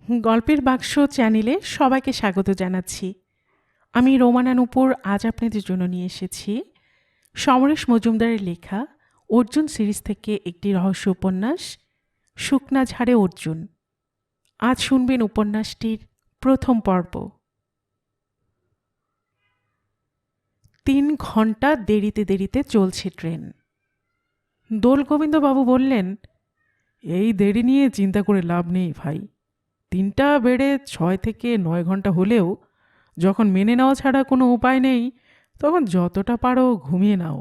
গল্পের বাক্স চ্যানেলে সবাইকে স্বাগত জানাচ্ছি। আমি রোমানা নূপুর আজ আপনাদের জন্য নিয়ে এসেছি সমরেশ মজুমদারের লেখা অর্জুন সিরিজ থেকে একটি রহস্য উপন্যাস শুকনা ঝাড়ে অর্জুন। আজ শুনবেন উপন্যাসটির প্রথম পর্ব। 3 ঘন্টা দেরিতে দেরিতে চলছে ট্রেন। দোলগোবিন্দবাবু বললেন, এই দেরি নিয়ে চিন্তা করে লাভ নেই ভাই। 3টা বেড়ে 6 থেকে 9 ঘন্টা হলেও যখন মেনে নেওয়া ছাড়া কোনো উপায় নেই, তখন যতটা পারো ঘুমিয়ে নাও।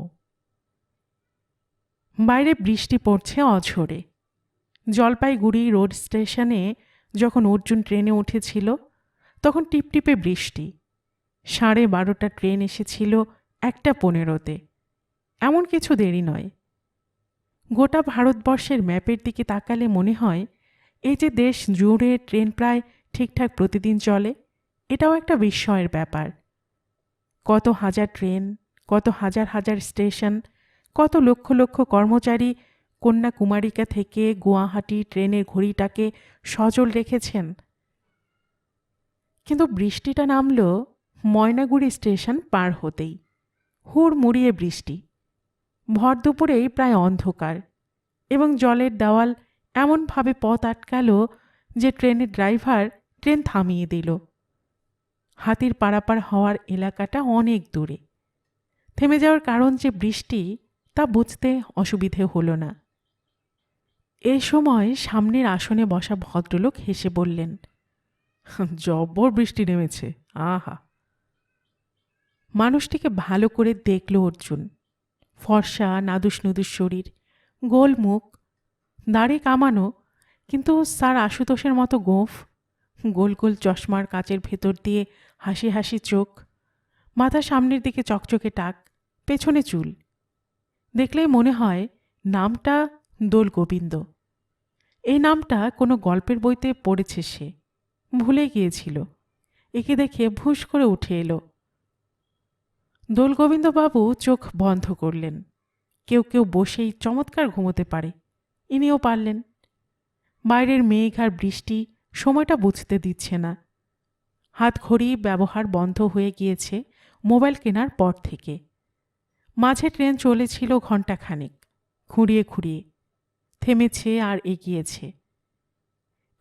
বাইরে বৃষ্টি পড়ছে অঝোরে। জলপাইগুড়ি রোড স্টেশনে যখন অর্জুন ট্রেনে উঠেছিল তখন টিপটিপে বৃষ্টি। 12:30 ট্রেন এসেছিল 1:15-তে। এমন কিছু দেরি নয়। গোটা ভারতবর্ষের ম্যাপের দিকে তাকালে মনে হয় এই যে দেশ জুড়ে ট্রেন প্রায় ঠিকঠাক প্রতিদিন চলে, এটাও একটা বিস্ময়ের ব্যাপার। কত হাজার ট্রেন, কত হাজার হাজার স্টেশন, কত লক্ষ লক্ষ কর্মচারী কন্যাকুমারিকা থেকে গুয়াহাটি ট্রেনের ঘড়িটাকে সজল রেখেছেন। কিন্তু বৃষ্টিটা নামল ময়নাগুড়ি স্টেশন পার হতেই। হুড়মুড়িয়ে বৃষ্টি। ভর দুপুরেই প্রায় অন্ধকার এবং জলের দেওয়াল এমনভাবে পথ আটকাল যে ট্রেনের ড্রাইভার ট্রেন থামিয়ে দিল। হাতির পারাপার হওয়ার এলাকাটা অনেক দূরে। থেমে যাওয়ার কারণ যে বৃষ্টি তা বুঝতে অসুবিধে হলো না। এই সময় সামনের আসনে বসা ভদ্রলোক হেসে বললেন, জব্বর বৃষ্টি নেমেছে, আহা। মানুষটিকে ভালো করে দেখল অর্জুন। ফর্সা নাদুস নুদুস শরীর, গোল মুখ, দাড়ি কামানো, কিন্তু স্যার আশুতোষের মতো গোঁফ, গোল গোল চশমার কাচের ভেতর দিয়ে হাসি হাসি চোখ, মাথা সামনের দিকে চকচকে টাক, পেছনে চুল। দেখলেই মনে হয় নামটা দোলগোবিন্দ। এই নামটা কোনো গল্পের বইতে পড়েছে সে, ভুলে গিয়েছিল। একে দেখে ভুস করে উঠে এলো। দোলগোবিন্দবাবু চোখ বন্ধ করলেন। কেউ কেউ বসেই চমৎকার ঘুমোতে পারে, ইনিও পারলেন। বাইরের মেঘ আর বৃষ্টি সময়টা বুঝতে দিচ্ছে না। হাতঘড়ি ব্যবহার বন্ধ হয়ে গিয়েছে মোবাইল কেনার পর থেকে। মাঝে ট্রেন চলেছিল ঘণ্টাখানেক, খুঁড়িয়ে খুঁড়িয়ে, থেমেছে আর এগিয়েছে।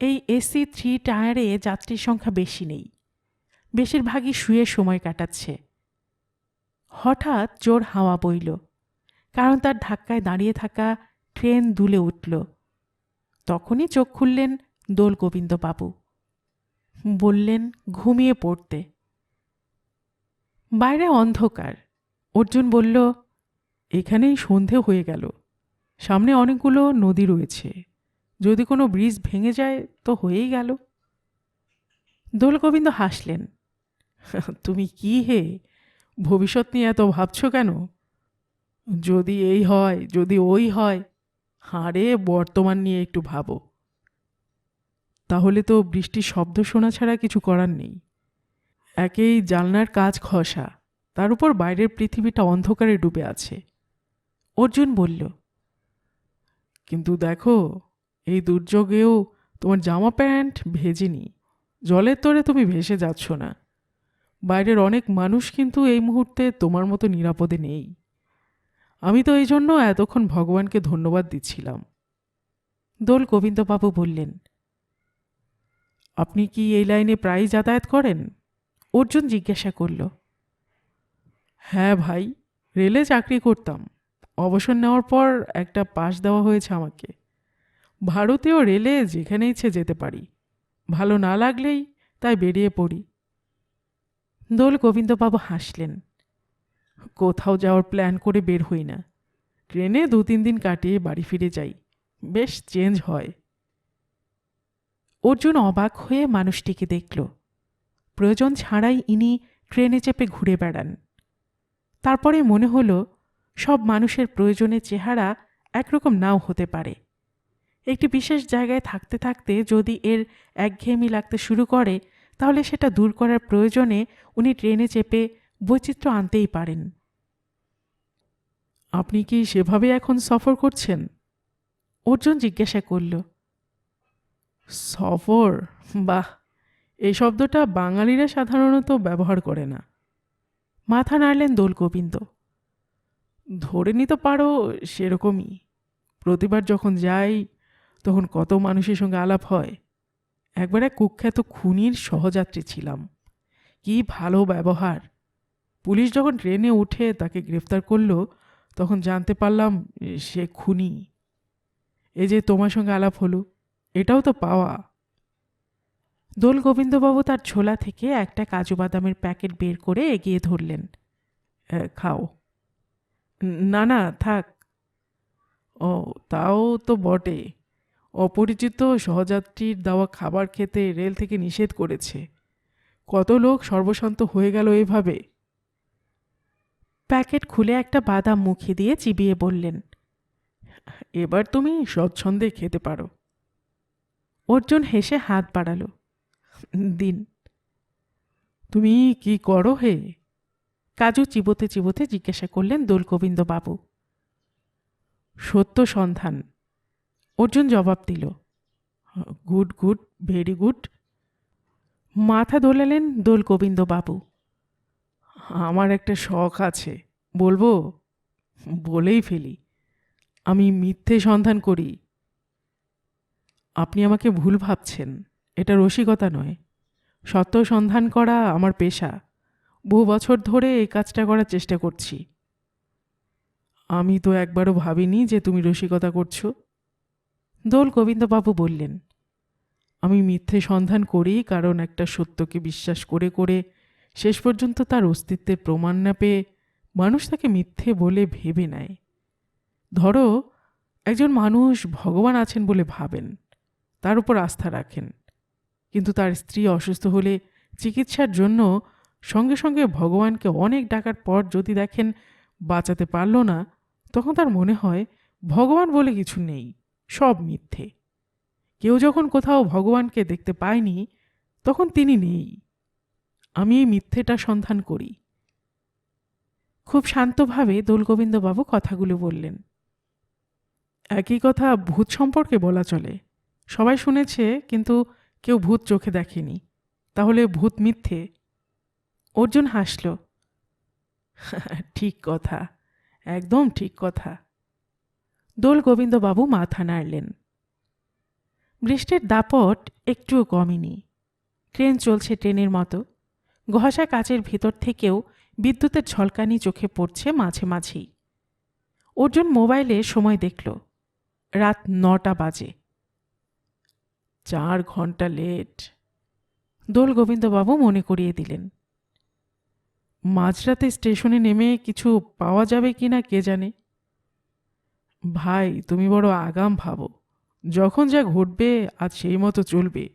এই এসি 3 টায়ারে যাত্রীর সংখ্যা বেশি নেই, বেশিরভাগই শুয়ে সময় কাটাচ্ছে। হঠাৎ জোর হাওয়া বইল, কারণ তার ধাক্কায় দাঁড়িয়ে থাকা ট্রেন দুলে উঠল। তখনই চোখ খুললেন দোলগোবিন্দবাবু। বললেন ঘুমিয়ে পড়তে। বাইরে অন্ধকার। অর্জুন বলল, এখানেই সন্ধে হয়ে গেল। সামনে অনেকগুলো নদী রয়েছে, যদি কোনো ব্রিজ ভেঙে যায় তো হয়েই গেল। দোলগোবিন্দ হাসলেন, তুমি কি হে, ভবিষ্যৎ নিয়ে এত ভাবছ কেন? যদি এই হয়, যদি ওই হয়, হারে বর্তমান নিয়ে একটু ভাবো। তাহলে তো বৃষ্টির শব্দ শোনা ছাড়া কিছু করার নেই। একেই জানলার কাঁচ খসা, তার উপর বাইরের পৃথিবীটা অন্ধকারে ডুবে আছে। অর্জুন বলল, কিন্তু দেখো, এই দুর্যোগেও তোমার জামা প্যান্ট ভেজেনি, জলের তরে তুমি ভেসে যাচ্ছ না। বাইরের অনেক মানুষ কিন্তু এই মুহূর্তে তোমার মতো নিরাপদে নেই। আমি তো এই জন্য এতক্ষণ ভগবানকে ধন্যবাদ দিচ্ছিলাম। দোলগোবিন্দবাবু বললেন, আপনি কি এই লাইনে প্রায়ই যাতায়াত করেন? অর্জুন জিজ্ঞাসা করল। হ্যাঁ ভাই, রেলে চাকরি করতাম। অবসর নেওয়ার পর একটা পাস দেওয়া হয়েছে আমাকে। ভারতীয় রেলে যেখানে ইচ্ছে যেতে পারি, ভালো না লাগলেই তাই বেরিয়ে পড়ি। দোলগোবিন্দবাবু হাসলেন, কোথাও যাওয়ার প্ল্যান করে বের হই না, ট্রেনে 2-3 দিন কাটিয়ে বাড়ি ফিরে যাই, বেশ চেঞ্জ হয়। অর্জুন অবাক হয়ে মানুষটিকে দেখল। প্রয়োজন ছাড়াই ইনি ট্রেনে চেপে ঘুরে বেড়ান। তারপরে মনে হলো সব মানুষের প্রয়োজনের চেহারা একরকম নাও হতে পারে। একটি বিশেষ জায়গায় থাকতে থাকতে যদি এর একঘেয়েমি লাগতে শুরু করে, তাহলে সেটা দূর করার প্রয়োজনে উনি ট্রেনে চেপে বৈচিত্র্য আনতেই পারেন। আপনি কি সেভাবে এখন সফর করছেন? অর্জুন জিজ্ঞাসা করল। সফর? বাহ, এই শব্দটা বাঙালিরা সাধারণত ব্যবহার করে না। মাথা নাড়লেন দোলগোবিন্দ। ধরে নিতে পারো সেরকমই। প্রতিবার যখন যাই তখন কত মানুষের সঙ্গে আলাপ হয়। একবার এক কুখ্যাত খুনির সহযাত্রী ছিলাম। কি ভালো ব্যবহার! পুলিশ যখন ট্রেনে উঠে তাকে গ্রেফতার করলো তখন জানতে পারলাম সে খুনি। এই যে তোমার সঙ্গে আলাপ হলো, এটাও তো পাওয়া। দোলগোবিন্দবাবু তার ঝোলা থেকে একটা কাজু বাদামের প্যাকেট বের করে এগিয়ে ধরলেন। খাও। না না, থাক। ও, তাও তো বটে। অপরিচিত সহযাত্রীর দেওয়া খাবার খেতে রেল থেকে নিষেধ করেছে। কত লোক সর্বশান্ত হয়ে গেল এভাবে। প্যাকেট খুলে একটা বাদাম মুখে দিয়ে চিবিয়ে বললেন, এবার তুমি স্বচ্ছন্দে খেতে পারো। অর্জুন হেসে হাত বাড়ালো। দিন। তুমি কি করো হে? কাজু চিবোতে চিবোতে জিজ্ঞাসা করলেন দোলগোবিন্দবাবু। সত্য সন্ধান, অর্জুন জবাব দিল। Good good, very good. মাথা দোলালেন দোলগোবিন্দবাবু। আমার একটা শখ আছে, বলবো? বলেই ফেলি, আমি মিথ্যে সন্ধান করি। আপনি আমাকে ভুল ভাবছেন, এটা রসিকতা নয়। সত্য সন্ধান করা আমার পেশা। বহু বছর ধরে এই কাজটা করার চেষ্টা করছি। আমি তো একবারও ভাবিনি যে তুমি রসিকতা করছো। দোলগোবিন্দবাবু বললেন, আমি মিথ্যে সন্ধান করি কারণ একটা সত্যকে বিশ্বাস করে করে শেষ পর্যন্ত তার অস্তিত্বের প্রমাণ না পেয়ে মানুষ তাকে মিথ্যে বলে ভেবে নেয়। ধরো, একজন মানুষ ভগবান আছেন বলে ভাবেন, তার উপর আস্থা রাখেন, কিন্তু তার স্ত্রী অসুস্থ হলে চিকিৎসার জন্য সঙ্গে সঙ্গে ভগবানকে অনেক ডাকার পর যদি দেখেন বাঁচাতে পারল না, তখন তার মনে হয় ভগবান বলে কিছু নেই, সব মিথ্যে। কেউ যখন কোথাও ভগবানকে দেখতে পায়নি তখন তিনি নেই। আমি এই মিথ্যেটা সন্ধান করি। খুব শান্তভাবে দোলগোবিন্দবাবু কথাগুলো বললেন। একই কথা ভূত সম্পর্কে বলা চলে। সবাই শুনেছে, কিন্তু কেউ ভূত চোখে দেখেনি। তাহলে ভূত মিথ্যে? অর্জুন হাসল। ঠিক কথা, একদম ঠিক কথা। দোলগোবিন্দবাবু মাথা নাড়লেন। বৃষ্টির দাপট একটুও কমেনি। ট্রেন চলছে ট্রেনের মতো। ঘষা কাচের ভিতর থেকেও বিদ্যুতের ঝলকানি চোখে পড়ছে মাঝে মাঝেই। অর্জুন মোবাইলে সময় দেখল, রাত 9টা বাজে। 4 ঘন্টা লেট। দোলগোবিন্দবাবু মনে করিয়ে দিলেন। মাঝরাতে স্টেশনে নেমে কিছু পাওয়া যাবে কিনা কে জানে। ভাই, তুমি বড় আগাম ভাবো। যখন যা ঘটবে আজ সেই মতো চলবে।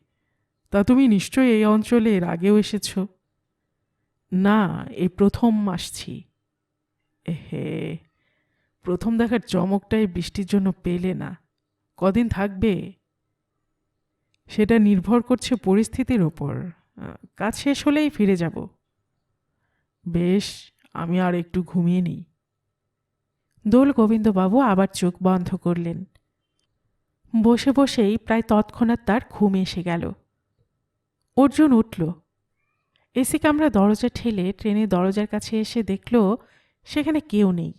তা তুমি নিশ্চয়ই এই অঞ্চলে এর আগেও এসেছ? না, এই প্রথম আসছি। হে, প্রথম দেখার চমকটাই বৃষ্টির জন্য পেলে না। কদিন থাকবে? সেটা নির্ভর করছে পরিস্থিতির ওপর। কাজ শেষ হলেই ফিরে যাব। বেশ, আমি আর একটু ঘুমিয়ে নিই। দোলগোবিন্দবাবু আবার চোখ বন্ধ করলেন। বসে বসেই প্রায় তৎক্ষণাৎ তার ঘুম এসে গেল। অর্জুন উঠল। এসি কামরা দরজা ঠেলে ট্রেনের দরজার কাছে এসে দেখল সেখানে কেউ নেই।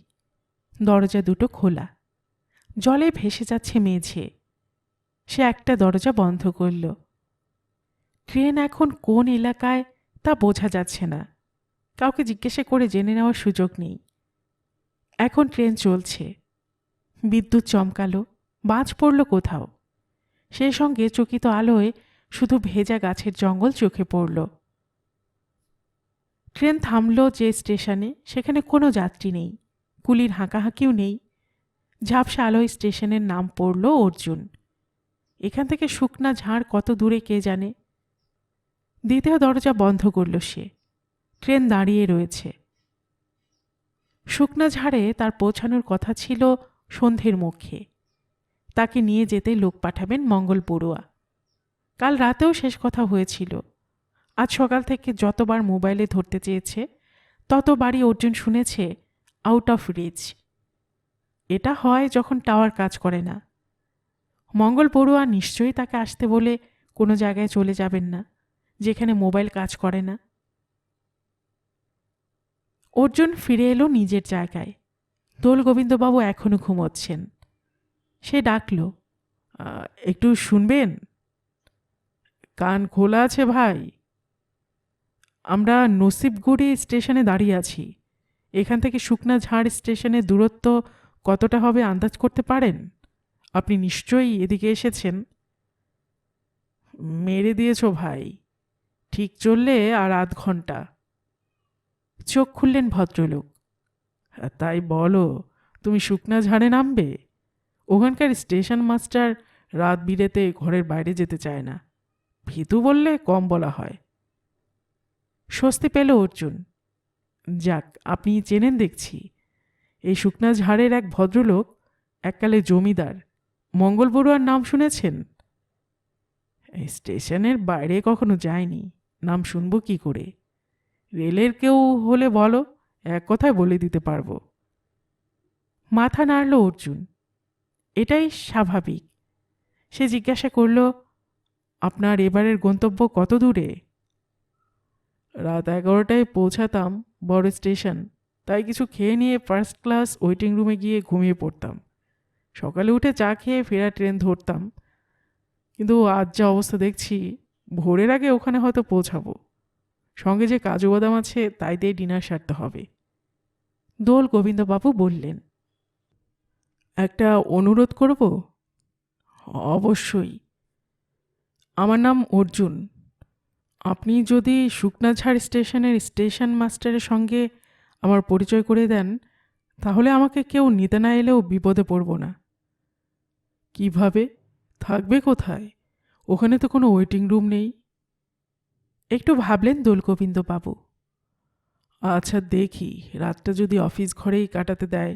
দরজা দুটো খোলা, জলে ভেসে যাচ্ছে মেঝে। সে একটা দরজা বন্ধ করল। ট্রেন এখন কোন এলাকায় তা বোঝা যাচ্ছে না। কাউকে জিজ্ঞাসা করে জেনে নেওয়ার সুযোগ নেই। এখন ট্রেন চলছে। বিদ্যুৎ চমকালো, বাজ পড়ল কোথাও। সেই সঙ্গে চকিত আলোয় শুধু ভেজা গাছের জঙ্গল চোখে পড়ল। ট্রেন থামল যে স্টেশনে, সেখানে কোনো যাত্রী নেই, কুলির হাঁকাহাঁকিও নেই। ঝাপসা আলোয় স্টেশনের নাম পড়ল অর্জুন। এখান থেকে শুকনা ঝাড় কত দূরে কে জানে। দ্বিতীয় দরজা বন্ধ করল সে। ট্রেন দাঁড়িয়ে রয়েছে। শুকনা ঝাড়ে তার পৌঁছানোর কথা ছিল সন্ধ্যের মুখে। তাকে নিয়ে যেতে লোক পাঠাবেন মঙ্গল বড়ুয়া। কাল রাতেও শেষ কথা হয়েছিল। আজ সকাল থেকে যতবার মোবাইলে ধরতে চেয়েছে ততবারই অর্জুন শুনেছে আউট অফ রিচ। এটা হয় যখন টাওয়ার কাজ করে না। মঙ্গল বড়ুয়া নিশ্চয়ই তাকে আসতে বলে কোনো জায়গায় চলে যাবেন না যেখানে মোবাইল কাজ করে না। অর্জুন ফিরে এলো নিজের জায়গায়। দোল গোবিন্দবাবু এখনো ঘুমোচ্ছেন। সে ডাকল, একটু শুনবেন? কান খোলা আছে ভাই। আমরা নসিবগুড়ি স্টেশনে দাঁড়িয়ে আছি। এখান থেকে শুকনা ঝাড় স্টেশনের দূরত্ব কতটা হবে আন্দাজ করতে পারেন? আপনি নিশ্চয়ই এদিকে এসেছেন। মেরে দিয়েছ ভাই, ঠিক চললে আর আধ ঘন্টা। চোখ খুললেন ভদ্রলোক। তাই বলো, তুমি শুকনা ঝাড়ে নামবে? ওখানকার স্টেশন মাস্টার রাত বিরেতে ঘরের বাইরে যেতে চায় না। ভীতু বললে কম বলা হয়। স্বস্তি পেল অর্জুন। যাক, আপনি চেনেন দেখছি। এই শুকনা ঝাড়ের এক ভদ্রলোক, এককালে জমিদার, মঙ্গল বড়ুয়ার নাম শুনেছেন? এই স্টেশনের বাইরে কখনো যায়নি, নাম শুনবো কি করে? রেলের কেউ হলে বলো, এক কথায় বলে দিতে পারবো। মাথা নাড়ল অর্জুন। এটাই স্বাভাবিক। সে জিজ্ঞাসা করল, আপনার এবারের গন্তব্য কত দূরে? রাত 11টায় পৌঁছাতাম বড় স্টেশন, তাই কিছু খেয়ে নিয়ে ফার্স্ট ক্লাস ওয়েটিং রুমে গিয়ে ঘুমিয়ে পড়তাম। সকালে উঠে চা খেয়ে ফেরা ট্রেন ধরতাম। কিন্তু আজ যা অবস্থা দেখছি, ভোরের আগে ওখানে হয়তো পৌঁছাবো। সঙ্গে যে কাজু বাদাম আছে তাই দিয়ে ডিনার সারতে হবে। দোল গোবিন্দবাবু বললেন, একটা অনুরোধ করব? অবশ্যই। আমার নাম অর্জুন। আপনি যদি শুকনাঝাড় স্টেশনের স্টেশন মাস্টারের সঙ্গে আমার পরিচয় করে দেন, তাহলে আমাকে কেউ নিতে না এলেও বিপদে পড়ব না। কিভাবে? থাকবে কোথায়? ওখানে তো কোনো ওয়েটিং রুম নেই। একটু ভাবলেন দোলগোবিন্দবাবু। আচ্ছা দেখি, রাতটা যদি অফিস ঘরেই কাটাতে দেয়।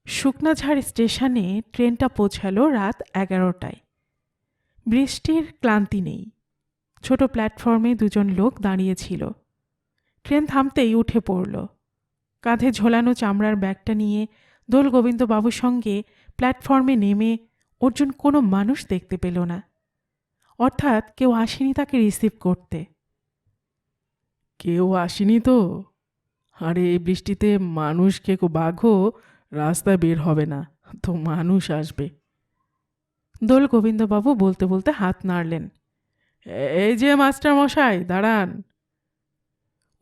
শুকনাঝাড় স্টেশনে ট্রেনটা পৌঁছালো রাত 11টায়। বৃষ্টির ক্লান্তি নেই। ছোট প্ল্যাটফর্মে দুজন লোক দাঁড়িয়েছিল। ট্রেন থামতেই উঠে পড়ল। কাঁধে ঝোলানো চামড়ার ব্যাগটা নিয়ে দোল গোবিন্দবাবুর সঙ্গে প্ল্যাটফর্মে নেমে অর্জুন কোনো মানুষ দেখতে পেল না। অর্থাৎ কেউ আসেনি তাকে রিসিভ করতে। কেউ আসেনি তো? আরে এই বৃষ্টিতে মানুষ কেউ বাঘও রাস্তায় বের হবে না, তো মানুষ আসবে। দোল গোবিন্দবাবু বলতে বলতে হাত নাড়লেন। এই যে মাস্টার মশাই, দাঁড়ান।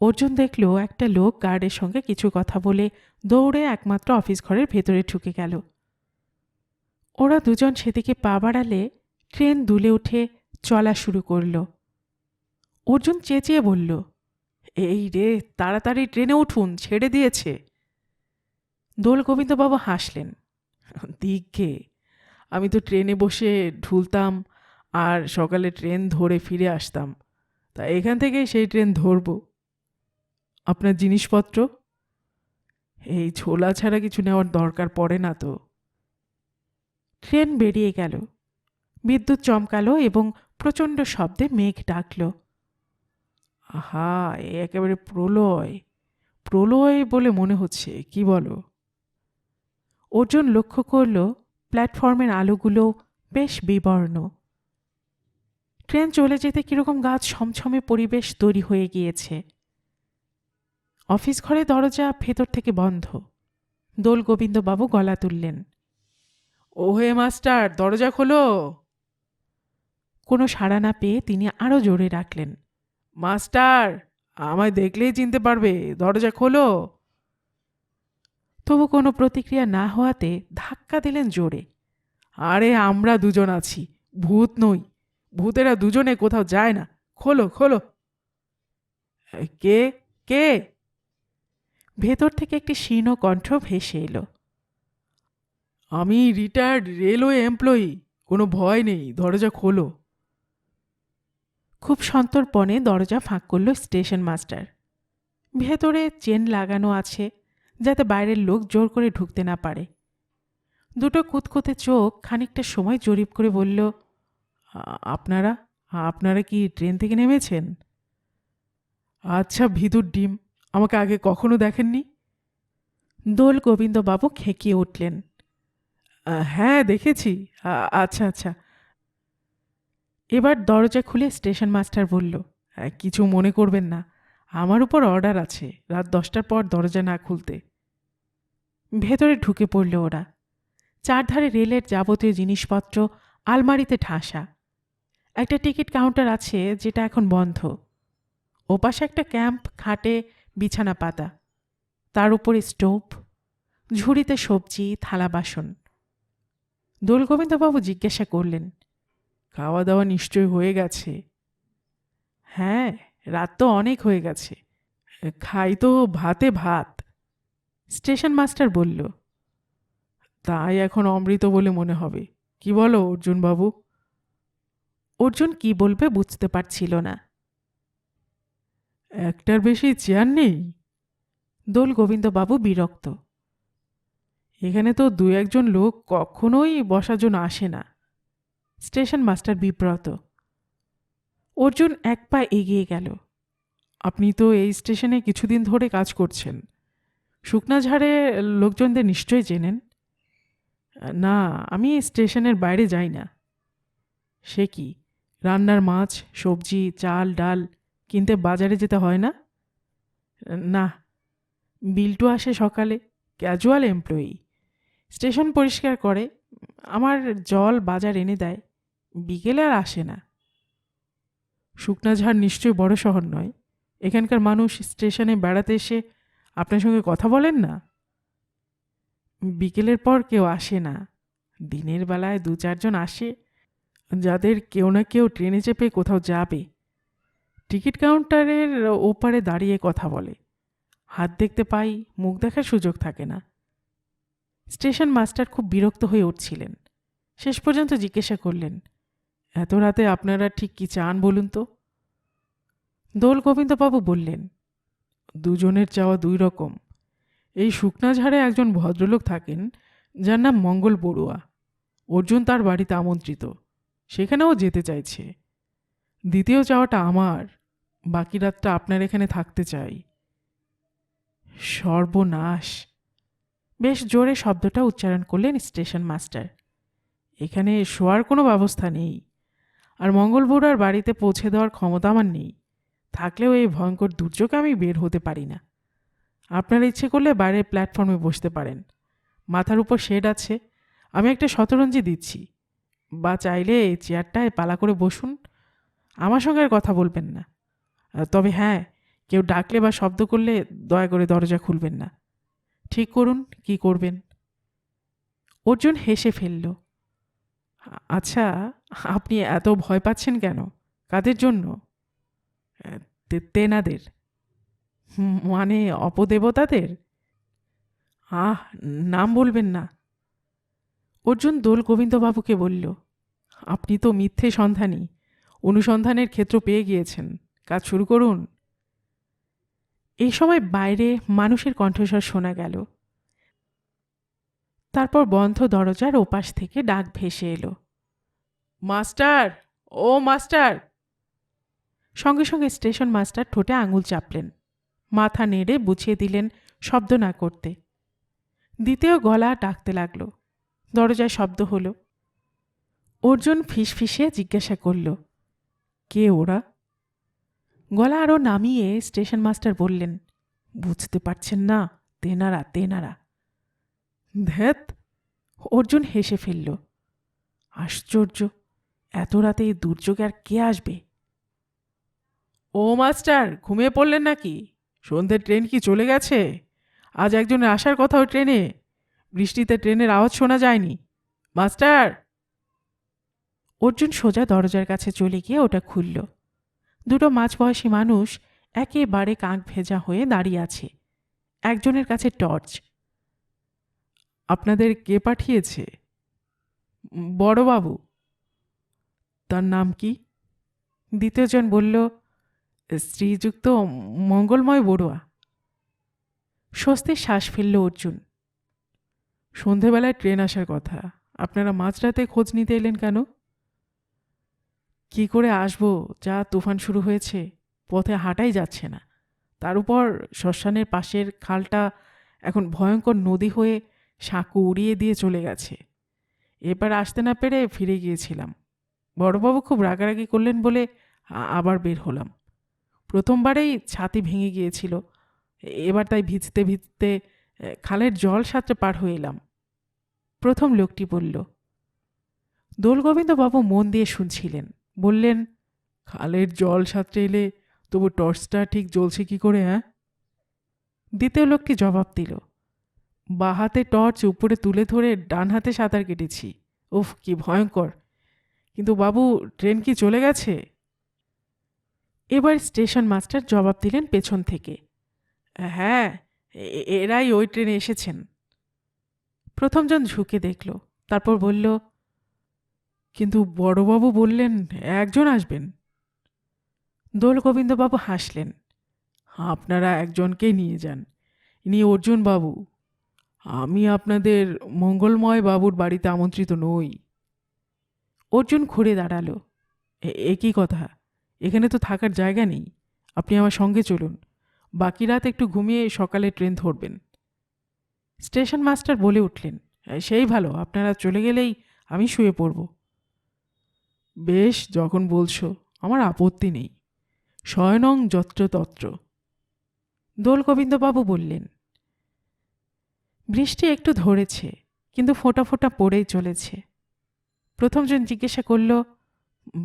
অর্জুন দেখল একটা লোক গার্ডের সঙ্গে কিছু কথা বলে দৌড়ে একমাত্র অফিস ঘরের ভেতরে ঢুকে গেল। ওরা দুজন সেদিকে পা বাড়ালে ট্রেন দুলে উঠে চলা শুরু করল। অর্জুন চেঁচিয়ে বলল, এই রে, তাড়াতাড়ি ট্রেনে উঠুন, ছেড়ে দিয়েছে। দোল গোবিন্দবাবু হাসলেন। দিগ্গে, আমি তো ট্রেনে বসে ঢুলতাম আর সকালে ট্রেন ধরে ফিরে আসতাম, তা এখান থেকেই সেই ট্রেন ধরব। আপনার জিনিসপত্র? এই ছোলা ছাড়া কিছু নেওয়ার দরকার পড়ে না তো। ট্রেন বেরিয়ে গেল। বিদ্যুৎ চমকালো এবং প্রচণ্ড শব্দে মেঘ ডাকল। আহা, এ একেবারে প্রলয়, প্রলয় বলে মনে হচ্ছে, কি বলো? অর্জুন লক্ষ্য করল প্ল্যাটফর্মের আলোগুলো বেশ বিবর্ণ। ট্রেন চলে যেতে কিরকম গাছ ছমছমে পরিবেশ তৈরি হয়ে গিয়েছে। অফিস ঘরে দরজা ভেতর থেকে বন্ধ। দোল গোবিন্দবাবু গলা তুললেন, ওহে মাস্টার, দরজা খোলো। কোনো সাড়া না পেয়ে তিনি আরও জোরে ডাকলেন, মাস্টার, আমায় দেখলেই চিনতে পারবে, দরজা খোলো। তবু কোনো প্রতিক্রিয়া না হওয়াতে ধাক্কা দিলেন জোরে। আরে আমরা দুজন আছি, ভূত নই। ভূতেরা দুজনে কোথাও যায় না, খোলো খোলো। কে? কে? ভেতর থেকে একটি শীর্ণ কণ্ঠ ভেসে এলো, আমি রিটায়ার্ড রেলওয়ে এমপ্লয়ি, কোনো ভয় নেই, দরজা খোলো। খুব সন্তর্পণে দরজা ফাঁক করল স্টেশন মাস্টার। ভেতরে চেন লাগানো আছে যাতে বাইরের লোক জোর করে ঢুকতে না পারে। দুটো কুতকুতে চোখ খানিকটা সময় জরিপ করে বলল, আপনারা আপনারা কি ট্রেন থেকে নেমেছেন? আচ্ছা ভিতুর ডিম, আমাকে আগে কখনো দেখেননি? দোল গোবিন্দবাবু খেঁকিয়ে উঠলেন। হ্যাঁ দেখেছি। আচ্ছা আচ্ছা। এবার দরজা খুলে স্টেশন মাস্টার বলল, কিছু মনে করবেন না, আমার উপর অর্ডার আছে রাত 10টার পর দরজা না খুলতে। ভেতরে ঢুকে পড়ল ওরা। চারধারে রেলের যাবতীয় জিনিসপত্র আলমারিতে ঠাসা। একটা টিকিট কাউন্টার আছে যেটা এখন বন্ধ। ওপাশে একটা ক্যাম্প খাটে বিছানা পাতা, তার উপরে স্টোভ, ঝুড়িতে সবজি, থালা বাসন। দোলগোবিন্দবাবু জিজ্ঞাসা করলেন, খাওয়া দাওয়া নিশ্চয় হয়ে গেছে? হ্যাঁ, রাত তো অনেক হয়ে গেছে। খাই তো ভাতে ভাত। স্টেশন মাস্টার বলল, তাই এখন অমৃত বলে মনে হবে। কি বলো অর্জুনবাবু? অর্জুন কি বলবে বুঝতে পারছিল না। একটার বেশি চেয়ার নেই? দোলগোবিন্দবাবু বিরক্ত। এখানে তো দু একজন লোক কখনোই বসার জন্য আসে না। স্টেশন মাস্টার বিব্রত। অর্জুন এক পা এগিয়ে গেল। আপনি তো এই স্টেশনে কিছুদিন ধরে কাজ করছেন, শুকনাঝাড়ে লোকজনদের নিশ্চয়ই চেনেন। না, আমি এই স্টেশনের বাইরে যাই না। সে কি, রান্নার মাছ, সবজি, চাল, ডাল কিনতে বাজারে যেতে হয় না? না, বিল্টু আসে সকালে, ক্যাজুয়াল এমপ্লয়ি, স্টেশন পরিষ্কার করে, আমার জল বাজার এনে দেয়, বিকেলে আর আসে না। শুকনাঝাড় নিশ্চয়ই বড় শহর নয়, এখানকার মানুষ স্টেশনে বেড়াতে এসে আপনার সঙ্গে কথা বলেন না? বিকেলের পর কেউ আসে না, দিনের বেলায় দু চারজন আসে, যাদের কেউ না কেউ ট্রেনে চেপে কোথাও যাবে। টিকিট কাউন্টারের ওপারে দাঁড়িয়ে কথা বলে, হাত দেখতে পাই, মুখ দেখার সুযোগ থাকে না। স্টেশন মাস্টার খুব বিরক্ত হয়ে উঠছিলেন। শেষ পর্যন্ত জিজ্ঞাসা করলেন, এত রাতে আপনারা ঠিক কি চান বলুন তো? দোলগোবিন্দবাবু বললেন, দুজনের চাওয়া দুই রকম। এই শুকনাঝাড়ে একজন ভদ্রলোক থাকেন যার নাম মঙ্গল বড়ুয়া। অর্জুন তার বাড়িতে আমন্ত্রিত, সেখানেও যেতে চাইছে। দ্বিতীয় চাওয়াটা আমার, বাকি রাতটা আপনার এখানে থাকতে চাই। সর্বনাশ! বেশ জোরে শব্দটা উচ্চারণ করলেন স্টেশন মাস্টার। এখানে শোয়ার কোনো ব্যবস্থা নেই, আর মঙ্গল বড়ুয়ার বাড়িতে পৌঁছে দেওয়ার ক্ষমতা আমার নেই। থাকলেও এই ভয়ঙ্কর দুর্যোগে আমি বের হতে পারি না। আপনার ইচ্ছে করলে বাইরের প্ল্যাটফর্মে বসতে পারেন, মাথার উপর শেড আছে, আমি একটা শতরঞ্জি দিচ্ছি, বা চাইলে এই চেয়ারটায় পালা করে বসুন, আমার সঙ্গে আর কথা বলবেন না। তবে হ্যাঁ, কেউ ডাকলে বা শব্দ করলে দয়া করে দরজা খুলবেন না। ঠিক করুন কি করবেন। অর্জুন হেসে ফেলল। আচ্ছা, আপনি এত ভয় পাচ্ছেন কেন? কাদের জন্য? তেনাদের? মানে অপদেবতাদের? আহ, নাম বলবেন না। অর্জুন দোলগোবিন্দবাবুকে বলল, আপনি তো মিথ্যে সন্ধানী, অনুসন্ধানের ক্ষেত্র পেয়ে গিয়েছেন, কাজ শুরু করুন। এই সময় বাইরে মানুষের কণ্ঠস্বর শোনা গেল। তারপর বন্ধ দরজার ওপাশ থেকে ডাক ভেসে এলো, মাস্টার, ও মাস্টার! সঙ্গে সঙ্গে স্টেশন মাস্টার ঠোঁটে আঙুল চাপলেন, মাথা নেড়ে বুঝিয়ে দিলেন শব্দ না করতে। দ্বিতীয় গলা ডাকতে লাগল। দরজায় শব্দ হলো। অর্জুন ফিসফিসিয়ে জিজ্ঞাসা করল, কে ওরা? গলা আরও নামিয়ে স্টেশন মাস্টার বললেন, বুঝতে পারছেন না? তেনারা তেনারা। ধ্যাত! অর্জুন হেসে ফেলল। আশ্চর্য, এত রাতে এই দুর্যোগে আর কে আসবে? ও মাস্টার, ঘুমিয়ে পড়লেন নাকি? সন্ধ্যের ট্রেন কি চলে গেছে? আজ একজনের আসার কথা ওই ট্রেনে, বৃষ্টিতে ট্রেনের আওয়াজ শোনা যায়নি। মাস্টার! অর্জুন সোজা দরজার কাছে চলে গিয়ে ওটা খুলল। দুটো মাঝবয়সী মানুষ একেবারে কাক ভেজা হয়ে দাঁড়িয়ে আছে। একজনের কাছে টর্চ। আপনাদের কে পাঠিয়েছে? বড়বাবু। তার নাম কি? দ্বিতীয়জন বলল, শ্রীযুক্ত মঙ্গলময় বড়ুয়া। স্বস্তির শ্বাস ফেলল অর্জুন। সন্ধেবেলায় ট্রেন আসার কথা, আপনারা মাঝরাতে খোঁজ নিতে এলেন কেন? কি করে আসবো, যা তুফান শুরু হয়েছে, পথে হাঁটাই যাচ্ছে না। তার উপর শ্মশানের পাশের খালটা এখন ভয়ঙ্কর নদী হয়ে সাঁকো উড়িয়ে দিয়ে চলে গেছে। এবার আসতে না পেরে ফিরে গিয়েছিলাম। বড়বাবু খুব রাগারাগি করলেন বলে আবার বের হলাম। প্রথমবারেই ছাতি ভেঙে গিয়েছিল, এবার তাই ভিজতে ভিজতে খালের জল সাঁতরে পার হয়ে এলাম। প্রথম লোকটি বলল। দোলগোবিন্দবাবু মন দিয়ে শুনছিলেন। বললেন, খালের জল সাঁতরে এলে তবু টর্চটা ঠিক জ্বলছে কি করে, হ্যাঁ? দ্বিতীয় লোকটি জবাব দিল, বাঁ হাতে টর্চ উপরে তুলে ধরে ডান হাতে সাঁতার কেটেছি। উফ, কি ভয়ঙ্কর! কিন্তু বাবু, ট্রেন কি চলে গেছে? এবার স্টেশন মাস্টার জবাব দিলেন পেছন থেকে, হ্যাঁ, এরাই ওই ট্রেনে এসেছেন। প্রথমজন ঝুঁকে দেখল, তারপর বলল, কিন্তু বড়বাবু বললেন একজন আসবেন। দোলগোবিন্দবাবু হাসলেন, আপনারা একজনকেই নিয়ে যান, ইনি অর্জুন বাবু। আমি আপনাদের মঙ্গলময় বাবুর বাড়িতে আমন্ত্রিত নই। অর্জুন ঘুরে দাঁড়ালো, এ কি কথা? এখানে তো থাকার জায়গা নেই। আপনি আমার সঙ্গে চলুন, বাকি রাত একটু ঘুমিয়ে সকালে ট্রেন ধরবেন। স্টেশন মাস্টার বলে উঠলেন, সেই ভালো, আপনারা চলে গেলেই আমি শুয়ে পড়ব। বেশ, যখন বলছো, আমার আপত্তি নেই। শয়নং যত্র তত্র। দোলগোবিন্দবাবু বললেন। বৃষ্টি একটু ধরেছে, কিন্তু ফোঁটা ফোঁটা পড়েই চলেছে। প্রথমজন জিজ্ঞাসা করল,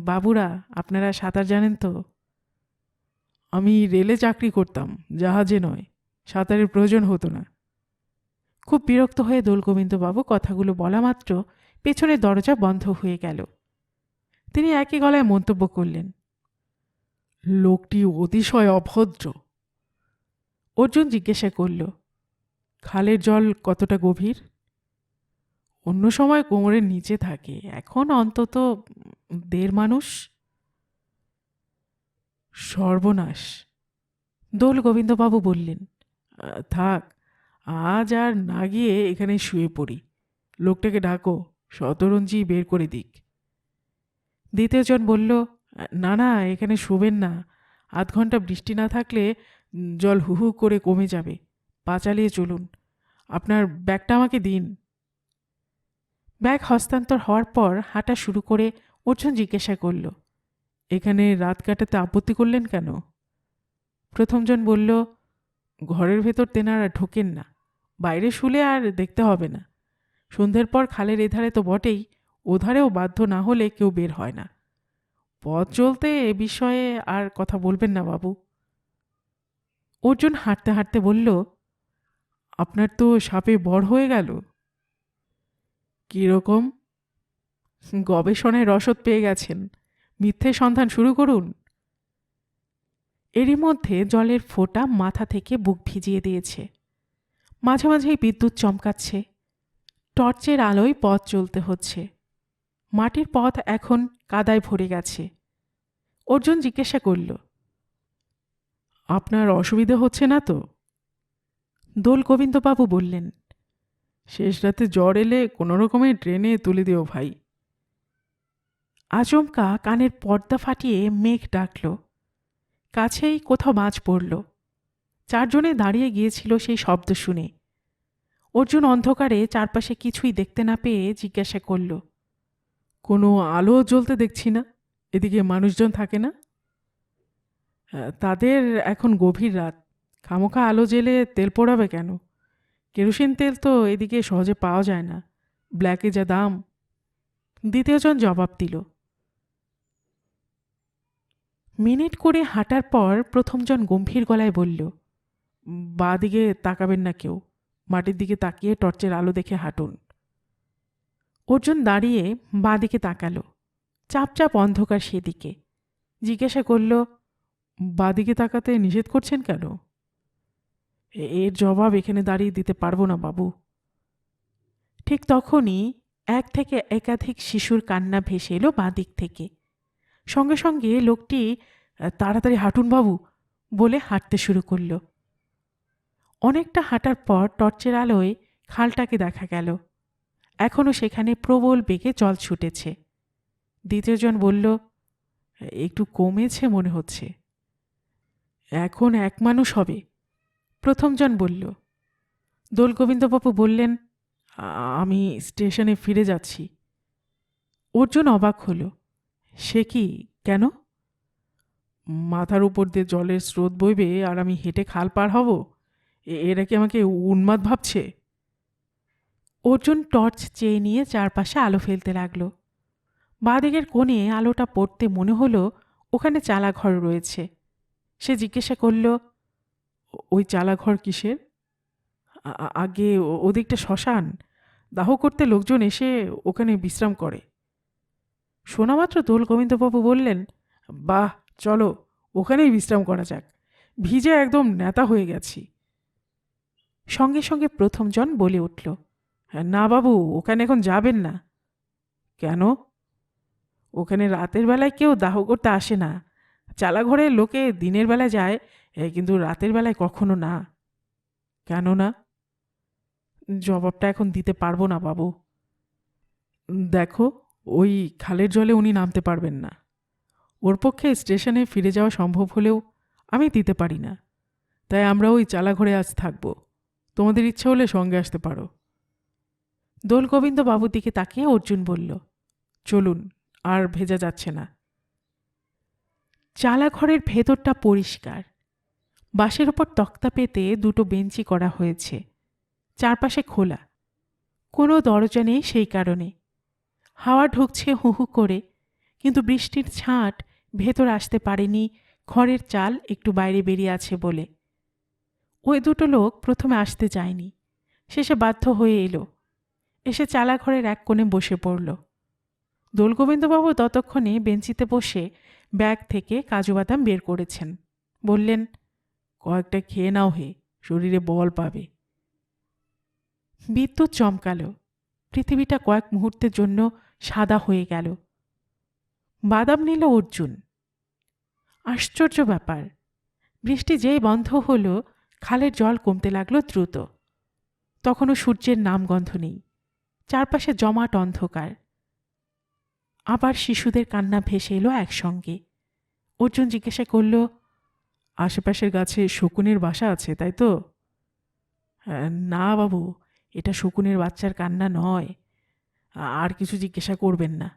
বাবুরা, আপনারা সাঁতার জানেন তো? আমি রেলে চাকরি করতাম, জাহাজে নয়, সাঁতারের প্রয়োজন হতো না। খুব বিরক্ত হয়ে দোলগোবিন্দবাবু কথাগুলো বলা মাত্র পেছনের দরজা বন্ধ হয়ে গেল। তিনি একই গলায় মন্তব্য করলেন, লোকটি অতিশয় অভদ্র। অর্জুন জিজ্ঞাসা করল, খালের জল কতটা গভীর? অন্য সময় কোমরের নিচে থাকে, এখন অন্তত 1.5 মানুষ। সর্বনাশ! দোলগোবিন্দবাবু বললেন, থাক, আজ আর না গিয়ে এখানে শুয়ে পড়ি। লোকটাকে ডাকো, শতরঞ্জি বের করে দিক। দ্বিতীয়জন বলল, না না, এখানে শুবেন না। 0.5 ঘন্টা বৃষ্টি না থাকলে জল হু হু করে কমে যাবে। পা চালিয়ে চলুন। আপনার ব্যাগটা আমাকে দিন। ব্যাগ হস্তান্তর হওয়ার পর হাঁটা শুরু করে অর্জুন জিজ্ঞাসা করল, এখানে রাত কাটাতে আপত্তি করলেন কেন? প্রথমজন বলল, ঘরের ভেতর তেনারা ঢোকেন না, বাইরে শুলে আর দেখতে হবে না। সন্ধ্যের পর খালের এধারে তো বটেই, ওধারেও বাধ্য না হলে কেউ বের হয় না। পথ চলতে এ বিষয়ে আর কথা বলবেন না বাবু। অর্জুন হাঁটতে হাঁটতে বলল, আপনার তো সাপে বড় হয়ে গেল। কীরকম? গবেষণায় রসদ পেয়ে গেছেন, মিথ্যে সন্ধান শুরু করুন। এরই মধ্যে জলের ফোঁটা মাথা থেকে বুক ভিজিয়ে দিয়েছে। মাঝে মাঝেই বিদ্যুৎ চমকাচ্ছে। টর্চের আলোয় পথ চলতে হচ্ছে। মাটির পথ এখন কাদায় ভরে গেছে। অর্জুন জিজ্ঞাসা করল, আপনার অসুবিধা হচ্ছে না তো? দোলগোবিন্দবাবু বললেন, শেষ রাতে জ্বর এলে কোনো রকমে ট্রেনে তুলে দিও ভাই। আচমকা কানের পর্দা ফাটিয়ে মেঘ ডাকল। কাছেই কোথাও মাছ পড়ল। 4 জনে দাঁড়িয়ে গিয়েছিল সেই শব্দ শুনে। অর্জুন অন্ধকারে চারপাশে কিছুই দেখতে না পেয়ে জিজ্ঞাসা করল, কোনো আলো জ্বলতে দেখছি না, এদিকে মানুষজন থাকে না? তাদের এখন গভীর রাত, খামোখা আলো জ্বেলে তেল পোড়াবে কেন? কেরোসিন তেল তো এদিকে সহজে পাওয়া যায় না, ব্ল্যাকে যা দাম। দ্বিতীয়জন জবাব দিল। মিনিট করে হাঁটার পর প্রথমজন গম্ভীর গলায় বলল, বাঁ দিকে তাকাবেন না কেউ, মাটির দিকে তাকিয়ে টর্চের আলো দেখে হাঁটুন। অর্জুন দাঁড়িয়ে বাঁ দিকে তাকালো। চাপ চাপ অন্ধকার সেদিকে। জিজ্ঞাসা করল, বাঁ দিকে তাকাতে নিষেধ করছেন কেন? এর জবাব এখানে দাঁড়িয়ে দিতে পারবো না বাবু। ঠিক তখনই এক থেকে একাধিক শিশুর কান্না ভেসে এলো বাঁ দিক থেকে। সঙ্গে সঙ্গে লোকটি, তাড়াতাড়ি হাঁটুন বাবু বলে হাঁটতে শুরু করল। অনেকটা হাঁটার পর টর্চের আলোয় খালটাকে দেখা গেল। এখনও সেখানে প্রবল বেগে জল ছুটেছে। দ্বিতীয়জন বলল, একটু কমেছে মনে হচ্ছে। এখন 1 মানুষ হবে। প্রথমজন বলল। দোলগোবিন্দবাবু বললেন, আমি স্টেশনে ফিরে যাচ্ছি। অর্জুন অবাক হলো। সে কি? কেন? মাথার উপর দিয়ে জলের স্রোত বইবে আর আমি হেঁটে খাল পার হব? এরা কি আমাকে উন্মাদ ভাবছে? অর্জুন টর্চ চেয়ে নিয়ে চারপাশে আলো ফেলতে লাগলো। বাঁদিকের কোণে আলোটা পড়তে মনে হলো ওখানে চালাঘর রয়েছে। সে জিজ্ঞাসা করল, ওই চালাঘর কিসের? আগে ওদিকটা শ্মশান। দাহ করতে লোকজন এসে ওখানে বিশ্রাম করে। শোনামাত্র দোল গোবিন্দবাবু বললেন, বাহ, চলো ওখানেই বিশ্রাম করা যাক, ভিজে একদম নেতা হয়ে গেছি। সঙ্গে সঙ্গে প্রথম জন বলে উঠল, না বাবু, ওখানে এখন যাবেন না। কেন? ওখানে রাতের বেলায় কেউ দাহ করতে আসে না। চালাঘরে লোকে দিনের বেলায় যায়, কিন্তু রাতের বেলায় কখনো না। কেন না? জবাবটা এখন দিতে পারবো না বাবু। দেখো, ওই খালের জলে উনি নামতে পারবেন না। ওর পক্ষে স্টেশনে ফিরে যাওয়া সম্ভব হলেও আমি দিতে পারি না। তাই আমরা ওই চালাঘরে আজ থাকব। তোমাদের ইচ্ছে হলে সঙ্গে আসতে পারো। দোলগোবিন্দ বাবুর দিকে তাকিয়ে অর্জুন বলল, চলুন, আর ভেজা যাচ্ছে না। চালাঘরের ভেতরটা পরিষ্কার। বাঁশের ওপর তক্তা পেতে দুটো বেঞ্চি করা হয়েছে। চারপাশে খোলা, কোনো দরজা নেই সেই কারণে। হাওয়া ঢুকছে হু হু করে, কিন্তু বৃষ্টির ছাঁট ভেতর আসতে পারেনি ঘরের চাল একটু বাইরে বেরিয়ে আছে বলে। ওই দুটো লোক প্রথমে আসতে চায়নি, শেষে বাধ্য হয়ে এলো। এসে চালাঘরের এক কোণে বসে পড়ল। দোলগোবিন্দবাবু ততক্ষণে বেঞ্চিতে বসে ব্যাগ থেকে কাজু বাদাম বের করেছেন। বললেন, কয়েকটা খেয়ে নাও হে, শরীরে বল পাবে। বিদ্যুৎ চমকালো। পৃথিবীটা কয়েক মুহূর্তের জন্য সাদা হয়ে গেল। বাদাম নিল অর্জুন। আশ্চর্য ব্যাপার, বৃষ্টি যেই বন্ধ হলো খালের জল কমতে লাগলো দ্রুত। তখনও সূর্যের নামগন্ধ নেই। চারপাশে জমাট অন্ধকার। আবার শিশুদের কান্না ভেসে এলো একসঙ্গে। অর্জুন জিজ্ঞাসা করল, আশেপাশের গাছে শকুনের বাসা আছে, তাই তো? না বাবু, এটা শকুনের বাচ্চার কান্না নয়। আর কিছু জিজ্ঞাসা করবেন না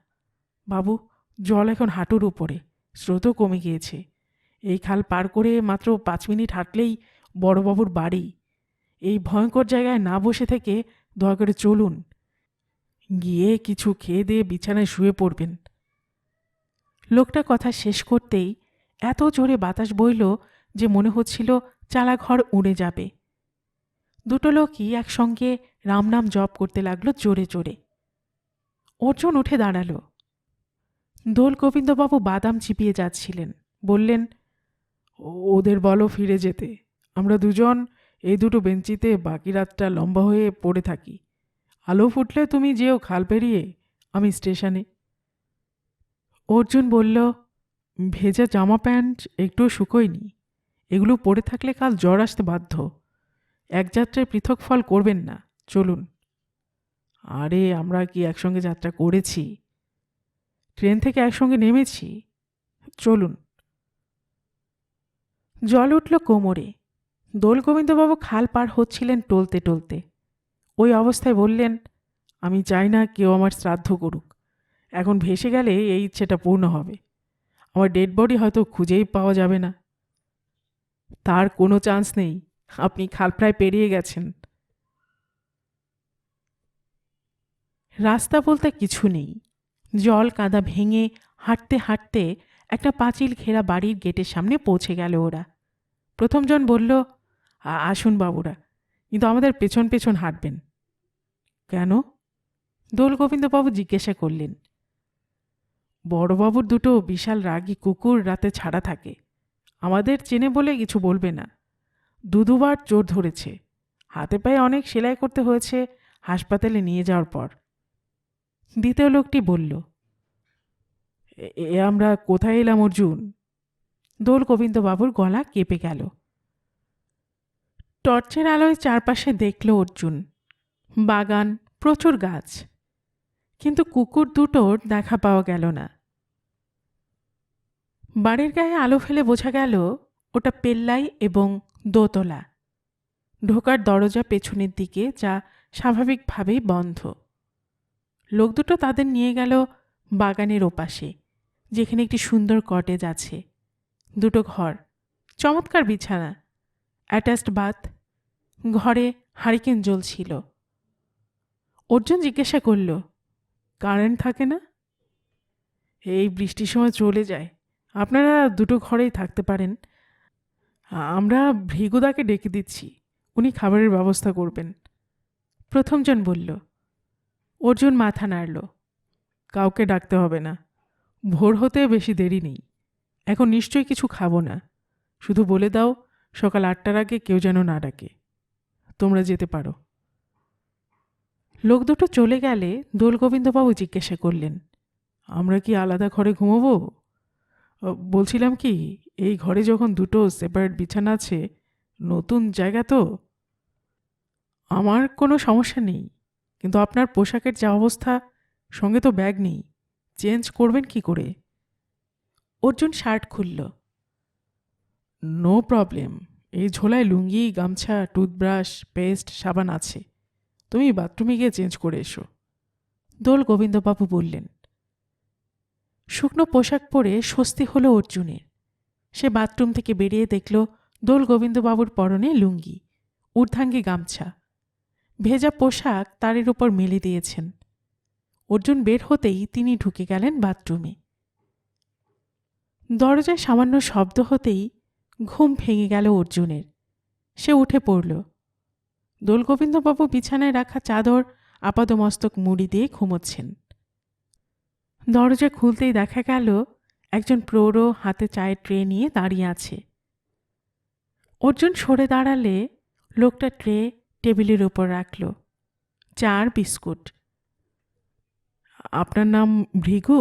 বাবু। জল এখন হাঁটুর উপরে, স্রোতও কমে গিয়েছে। এই খাল পার করে মাত্র 5 মিনিট হাঁটলেই বড়বাবুর বাড়ি। এই ভয়ঙ্কর জায়গায় না বসে থেকে দয়া করে চলুন, গিয়ে কিছু খেয়ে দিয়ে বিছানায় শুয়ে পড়বেন। লোকটা কথা শেষ করতেই এত জোরে বাতাস বইল যে মনে হচ্ছিল চালাঘর উড়ে যাবে। দুটো লোকই একসঙ্গে রাম নাম জপ করতে লাগলো জোরে জোরে। অর্জুন উঠে দাঁড়ালো। দোলগোবিন্দবাবু বাদাম চিপিয়ে যাচ্ছিলেন। বললেন, ওদের বলো ফিরে যেতে। আমরা দুজন এই দুটো বেঞ্চিতে বাকি রাতটা লম্বা হয়ে পড়ে থাকি। আলো ফুটলে তুমি যেও খাল পেরিয়ে, আমি স্টেশনে। অর্জুন বলল, ভেজা জামা প্যান্ট একটুও শুকোয়নি। এগুলো পরে থাকলে কাল জ্বর আসতে বাধ্য। এক যাত্রায় পৃথক ফল করবেন না, চলুন। আরে, আমরা কি একসঙ্গে যাত্রা করেছি? ট্রেন থেকে একসঙ্গে নেমেছি, চলুন। জল উঠল কোমরে। দোলগোবিন্দবাবু খাল পার হচ্ছিলেন টলতে টলতে। ওই অবস্থায় বললেন, আমি চাই না কেউ আমার শ্রাদ্ধ করুক। এখন ভেসে গেলে এই ইচ্ছেটা পূর্ণ হবে। আমার ডেড বডি হয়তো খুঁজেই পাওয়া যাবে না। তার কোনো চান্স নেই, আপনি খাল প্রায় পেরিয়ে গেছেন। রাস্তা বলতে কিছু নেই। জল কাদা ভেঙে হাঁটতে হাঁটতে একটা পাঁচিল ঘেরা বাড়ির গেটের সামনে পৌঁছে গেল ওরা। প্রথমজন বলল, আসুন বাবুরা, কিন্তু আমাদের পেছন পেছন হাঁটবেন। কেন? দোলগোবিন্দবাবু জিজ্ঞাসা করলেন। বড়বাবুর দুটো বিশাল রাগী কুকুর রাতে ছাড়া থাকে। আমাদের চেনে বলে কিছু বলবে না। দুবার চোর ধরেছে, হাতে পায়ে অনেক সেলাই করতে হয়েছে হাসপাতালে নিয়ে যাওয়ার পর। দ্বিতীয় লোকটি বলল, আমরা কোথায় এলাম অর্জুন? দোলগোবিন্দবাবুর গলা কেঁপে গেল। টর্চের আলোয় চারপাশে দেখল অর্জুন। বাগান, প্রচুর গাছ, কিন্তু কুকুর দুটোর দেখা পাওয়া গেল না। বাড়ির গায়ে আলো ফেলে বোঝা গেল ওটা পেল্লাই এবং দোতলা। ঢোকার দরজা পেছনের দিকে, যা স্বাভাবিকভাবেই বন্ধ। লোক দুটো তাদের নিয়ে গেল বাগানের ওপাশে, যেখানে একটি সুন্দর কটেজ আছে, 2টো ঘর, চমৎকার বিছানা, অ্যাটাচড বাথ, ঘরে হারিকেন জ্বলছিল। অর্জুন জিজ্ঞাসা করল, কারেন্ট থাকে না? এই বৃষ্টির সময় চলে যায়, আপনারা 2টো ঘরেই থাকতে পারেন। আমরা ভৃগুদাকে ডেকে দিচ্ছি, উনি খাবারের ব্যবস্থা করবেন। প্রথমজন বলল। অর্জুন মাথা নাড়ল। কাউকে ডাকতে হবে না, ভোর হতে বেশি দেরি নেই। এখন নিশ্চয়ই কিছু খাবো না, শুধু বলে দাও সকাল 8টার আগে কেউ যেন না ডাকে। তোমরা যেতে পারো। লোক দুটো চলে গেলে দোলগোবিন্দবাবু জিজ্ঞাসা করলেন, আমরা কি আলাদা ঘরে ঘুমোবো? বলছিলাম কি, এই ঘরে যখন 2টো সেপারেট বিছানা আছে, নতুন জায়গা তো। আমার কোনো সমস্যা নেই, কিন্তু আপনার পোশাকের যা অবস্থা, সঙ্গে তো ব্যাগ নেই, চেঞ্জ করবেন কি করে? অর্জুন শার্ট খুলল। নো প্রবলেম, এই ঝোলায় লুঙ্গি, গামছা, টুথব্রাশ, পেস্ট, সাবান আছে। তুমি বাথরুমে গিয়ে চেঞ্জ করে এসো। দোলগোবিন্দবাবু বললেন। শুকনো পোশাক পরে স্বস্তি হলো অর্জুনের। সে বাথরুম থেকে বেরিয়ে দেখল দোলগোবিন্দবাবুর পরনে লুঙ্গি, ঊর্ধ্বাঙ্গী গামছা, ভেজা পোশাক তারের উপর মেলে দিয়েছেন। অর্জুন বের হতেই তিনি ঢুকে গেলেন বাথরুমে। দরজায় সামান্য শব্দ হতেই ঘুম ভেঙে গেল অর্জুনের। সে উঠে পড়ল। দোলগোবিন্দবাবু বিছানায় রাখা চাদর আপাদমস্তক মুড়ি দিয়ে ঘুমোচ্ছেন। দরজা খুলতেই দেখা গেল একজন প্রৌঢ় হাতে চায়ের ট্রে নিয়ে দাঁড়িয়ে আছে। অর্জুন সরে দাঁড়ালে লোকটা ট্রে টেবিলের উপর রাখল, চা আর বিস্কুট। আপনার নাম ভৃগু?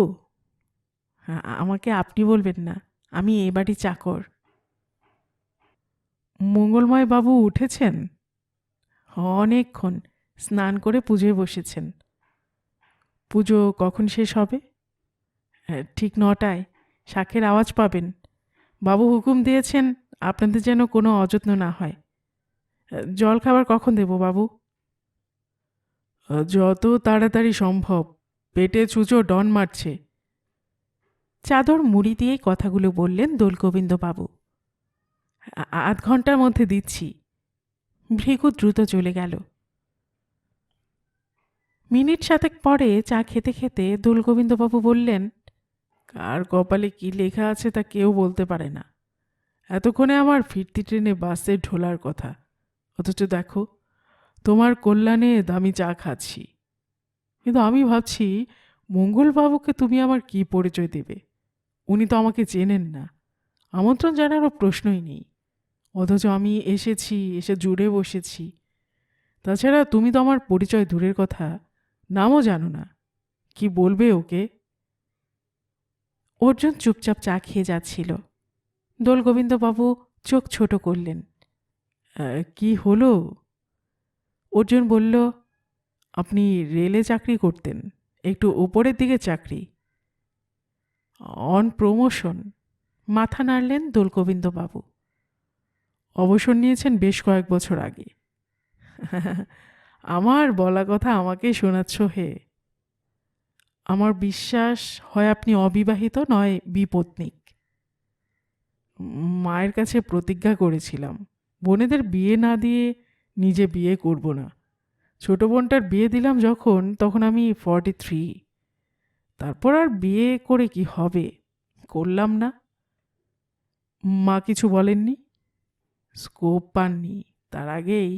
আমাকে আপনি বলবেন না, আমি এ বাড়ি চাকর। মঙ্গলময় বাবু উঠেছেন? অনেকক্ষণ, স্নান করে পুজোয় বসেছেন। পুজো কখন শেষ হবে? ঠিক 9টায়, শাঁখের আওয়াজ পাবেন। বাবু হুকুম দিয়েছেন আপনাদের যেন কোনো অযত্ন না হয়। জল খাবার কখন দেব বাবু? যত তাড়াতাড়ি সম্ভব, পেটে ছুঁচো ডন মারছে। চাদর মুড়ি দিয়ে কথাগুলো বললেন দোলগোবিন্দবাবু। 8 ঘন্টার মধ্যে দিচ্ছি। ভৃগু দ্রুত চলে গেল। মিনিট 7 পরে চা খেতে খেতে দোলগোবিন্দবাবু বললেন, কার কপালে কি লেখা আছে তা কেউ বলতে পারে না। এতক্ষণে আমার ফিরতি ট্রেনে বাসে ঢোলার কথা, অথচ দেখো তোমার কল্যাণে দামি চা খাচ্ছি। কিন্তু আমি ভাবছি, মঙ্গলবাবুকে তুমি আমার কি পরিচয় দেবে? উনি তো আমাকে চেনেন না, আমন্ত্রণ জানারও প্রশ্নই নেই। অথচ আমি এসেছি, এসে জুড়ে বসেছি। তাছাড়া তুমি তো আমার পরিচয় দূরের কথা, নামও জানো না। কি বলবে ওকে? অর্জুন চুপচাপ চা খেয়ে যাচ্ছিল। দোলগোবিন্দবাবু চোখ ছোট করলেন। কি হলো? অর্জুন বলল, আপনি রেলে চাকরি করতেন, একটু উপরের দিকে চাকরি। On promotion. মাথা নাড়লেন দোলগোবিন্দবাবু। অবসর নিয়েছেন বেশ কয়েক বছর আগে। আমার বলা কথা আমাকেই শোনাচ্ছ হে। আমার বিশ্বাস হয় আপনি অবিবাহিত, নয় বিপত্নিক। মায়ের কাছে প্রতিজ্ঞা করেছিলাম, বোনেদের বিয়ে না দিয়ে নিজে বিয়ে করব না। ছোট বোনটার বিয়ে দিলাম যখন, তখন আমি 43। তারপর আর বিয়ে করে কি হবে, করলাম না। মা কিছু বলেননি? স্কোপ পাননি। তার আগেই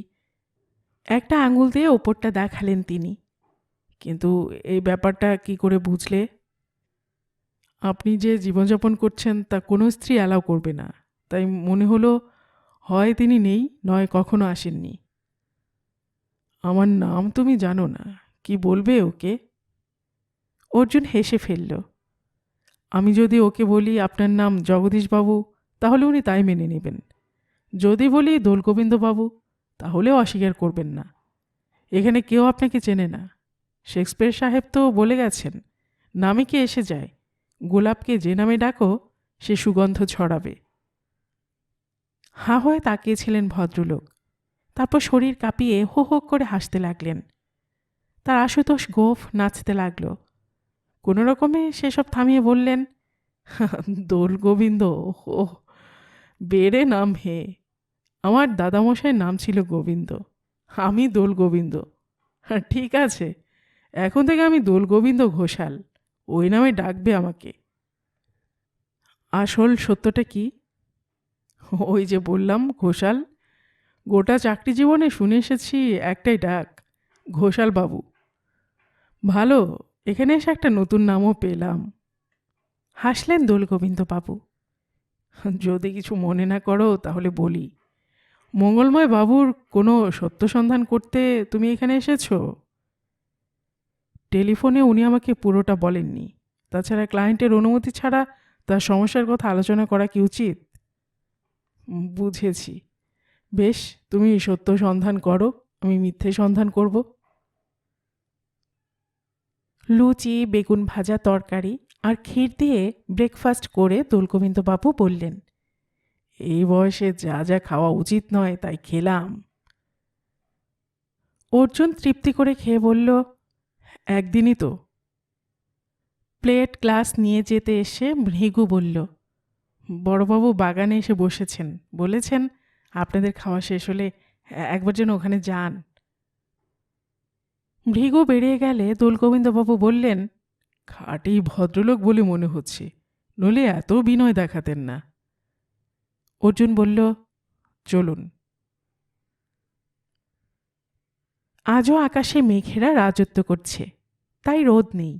একটা আঙুল দিয়ে ওপরটা দেখালেন তিনি। কিন্তু এই ব্যাপারটা কি করে বুঝলে? আপনি যে জীবনযাপন করছেন তা কোনো স্ত্রী অ্যালাউ করবে না, তাই মনে হলো হয় তিনি নেই, নয় কখনো আসেননি। আমার নাম তুমি জানো না, কি বলবে ওকে? অর্জুন হেসে ফেলল। আমি যদি ওকে বলি আপনার নাম জগদীশবাবু, তাহলে উনি তাই মেনে নেবেন। যদি বলি দোলগোবিন্দবাবু, তাহলেও অস্বীকার করবেন না। এখানে কেউ আপনাকে চেনে না। শেক্সপিয়ার সাহেব তো বলে গেছেন, নামে কি এসে যায়, গোলাপকে যে নামে ডাকো সে সুগন্ধ ছড়াবে। হাঁ হয়ে তাকিয়েছিলেন ভদ্রলোক। তারপর শরীর কাঁপিয়ে হো হো করে হাসতে লাগলেন। তার আশুতোষ গোঁফ নাচতে লাগল। কোনো রকমে সেসব থামিয়ে বললেন, দোল গোবিন্দ, ও বেড়ে নাম হে। আমার দাদামশাইয়ের নাম ছিল গোবিন্দ, আমি দোল গোবিন্দ। ঠিক আছে, এখন থেকে আমি দোল গোবিন্দ ঘোষাল, ওই নামে ডাকবে আমাকে। আসল সত্যটা কি? ওই যে বললাম, ঘোষাল। গোটা চাকরি জীবনে শুনে এসেছি একটাই ডাক, ঘোষাল বাবু। ভালো, এখানে এসে একটা নতুন নামও পেলাম। হাসলেন দোলগোবিন্দ বাবু। যদি কিছু মনে না করো তাহলে বলি, মঙ্গলময় বাবুর কোনো সত্য সন্ধান করতে তুমি এখানে এসেছো? টেলিফোনে উনি আমাকে পুরোটা বলেননি। তাছাড়া ক্লায়েন্টের অনুমতি ছাড়া তার সমস্যার কথা আলোচনা করা কি উচিত? বুঝেছি। বেশ, তুমি সত্য সন্ধান করো, আমি মিথ্যে সন্ধান করব। লুচি, বেগুন ভাজা, তরকারি আর ক্ষীর দিয়ে ব্রেকফাস্ট করে দোলগোবিন্দবাবু বললেন, এই বয়সে যা যা খাওয়া উচিত নয় তাই খেলাম। অর্জুন তৃপ্তি করে খেয়ে বলল, একদিনই তো। প্লেট গ্লাস নিয়ে যেতে এসে ভৃগু বলল, বড়বাবু বাগানে এসে বসেছেন, বলেছেন আপনাদের খাওয়া শেষ হলে একবার যেন ওখানে যান। ভৃগু বেরিয়ে গেলে দোলগোবিন্দবাবু বললেন, খাঁটি ভদ্রলোক বলে মনে হচ্ছে, নইলে এত বিনয় দেখাতেন না। অর্জুন বলল, চলুন। আজও আকাশে মেঘেরা রাজত্ব করছে, তাই রোদ নেই।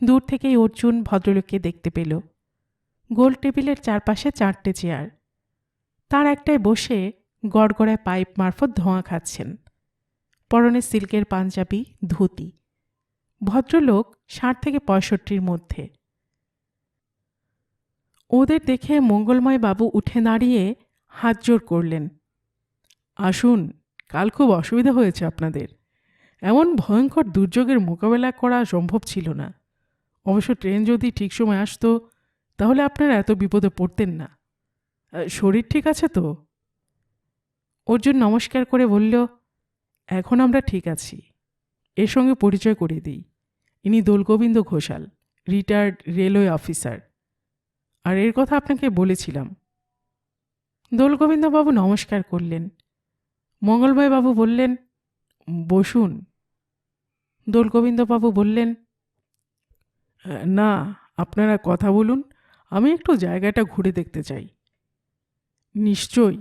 দূর থেকেই অর্জুন ভদ্রলোককে দেখতে পেল। গোল টেবিলের চারপাশে 4টে চেয়ার, তার একটায় বসে গড়গড়ায় পাইপ মারফত ধোঁয়া খাচ্ছেন। পরনে সিল্কের পাঞ্জাবি, ধুতি। ভদ্রলোক 60 থেকে 65-র মধ্যে। ওদের দেখে মঙ্গলময় বাবু উঠে দাঁড়িয়ে হাত জোর করলেন, আসুন, কাল খুব অসুবিধা হয়েছে আপনাদের। এমন ভয়ঙ্কর দুর্যোগের মোকাবেলা করা সম্ভব ছিল না। অবশ্য ট্রেন যদি ঠিক সময় আসতো তাহলে আপনারা এত বিপদে পড়তেন না। শরীর ঠিক আছে তো? অর্জুন নমস্কার করে বলল, এখন আমরা ঠিক আছি। এর সঙ্গে পরিচয় করিয়ে দিই, ইনি Dolgobinda Ghoshal, retired railway officer. আর এর কথা আপনাকে বলেছিলাম। দোলগোবিন্দবাবু নমস্কার করলেন। মঙ্গলময় বাবু বললেন, বসুন। দোলগোবিন্দবাবু বললেন, না, আপনারা কথা বলুন, আমি একটু জায়গাটা ঘুরে দেখতে চাই। নিশ্চয়ই।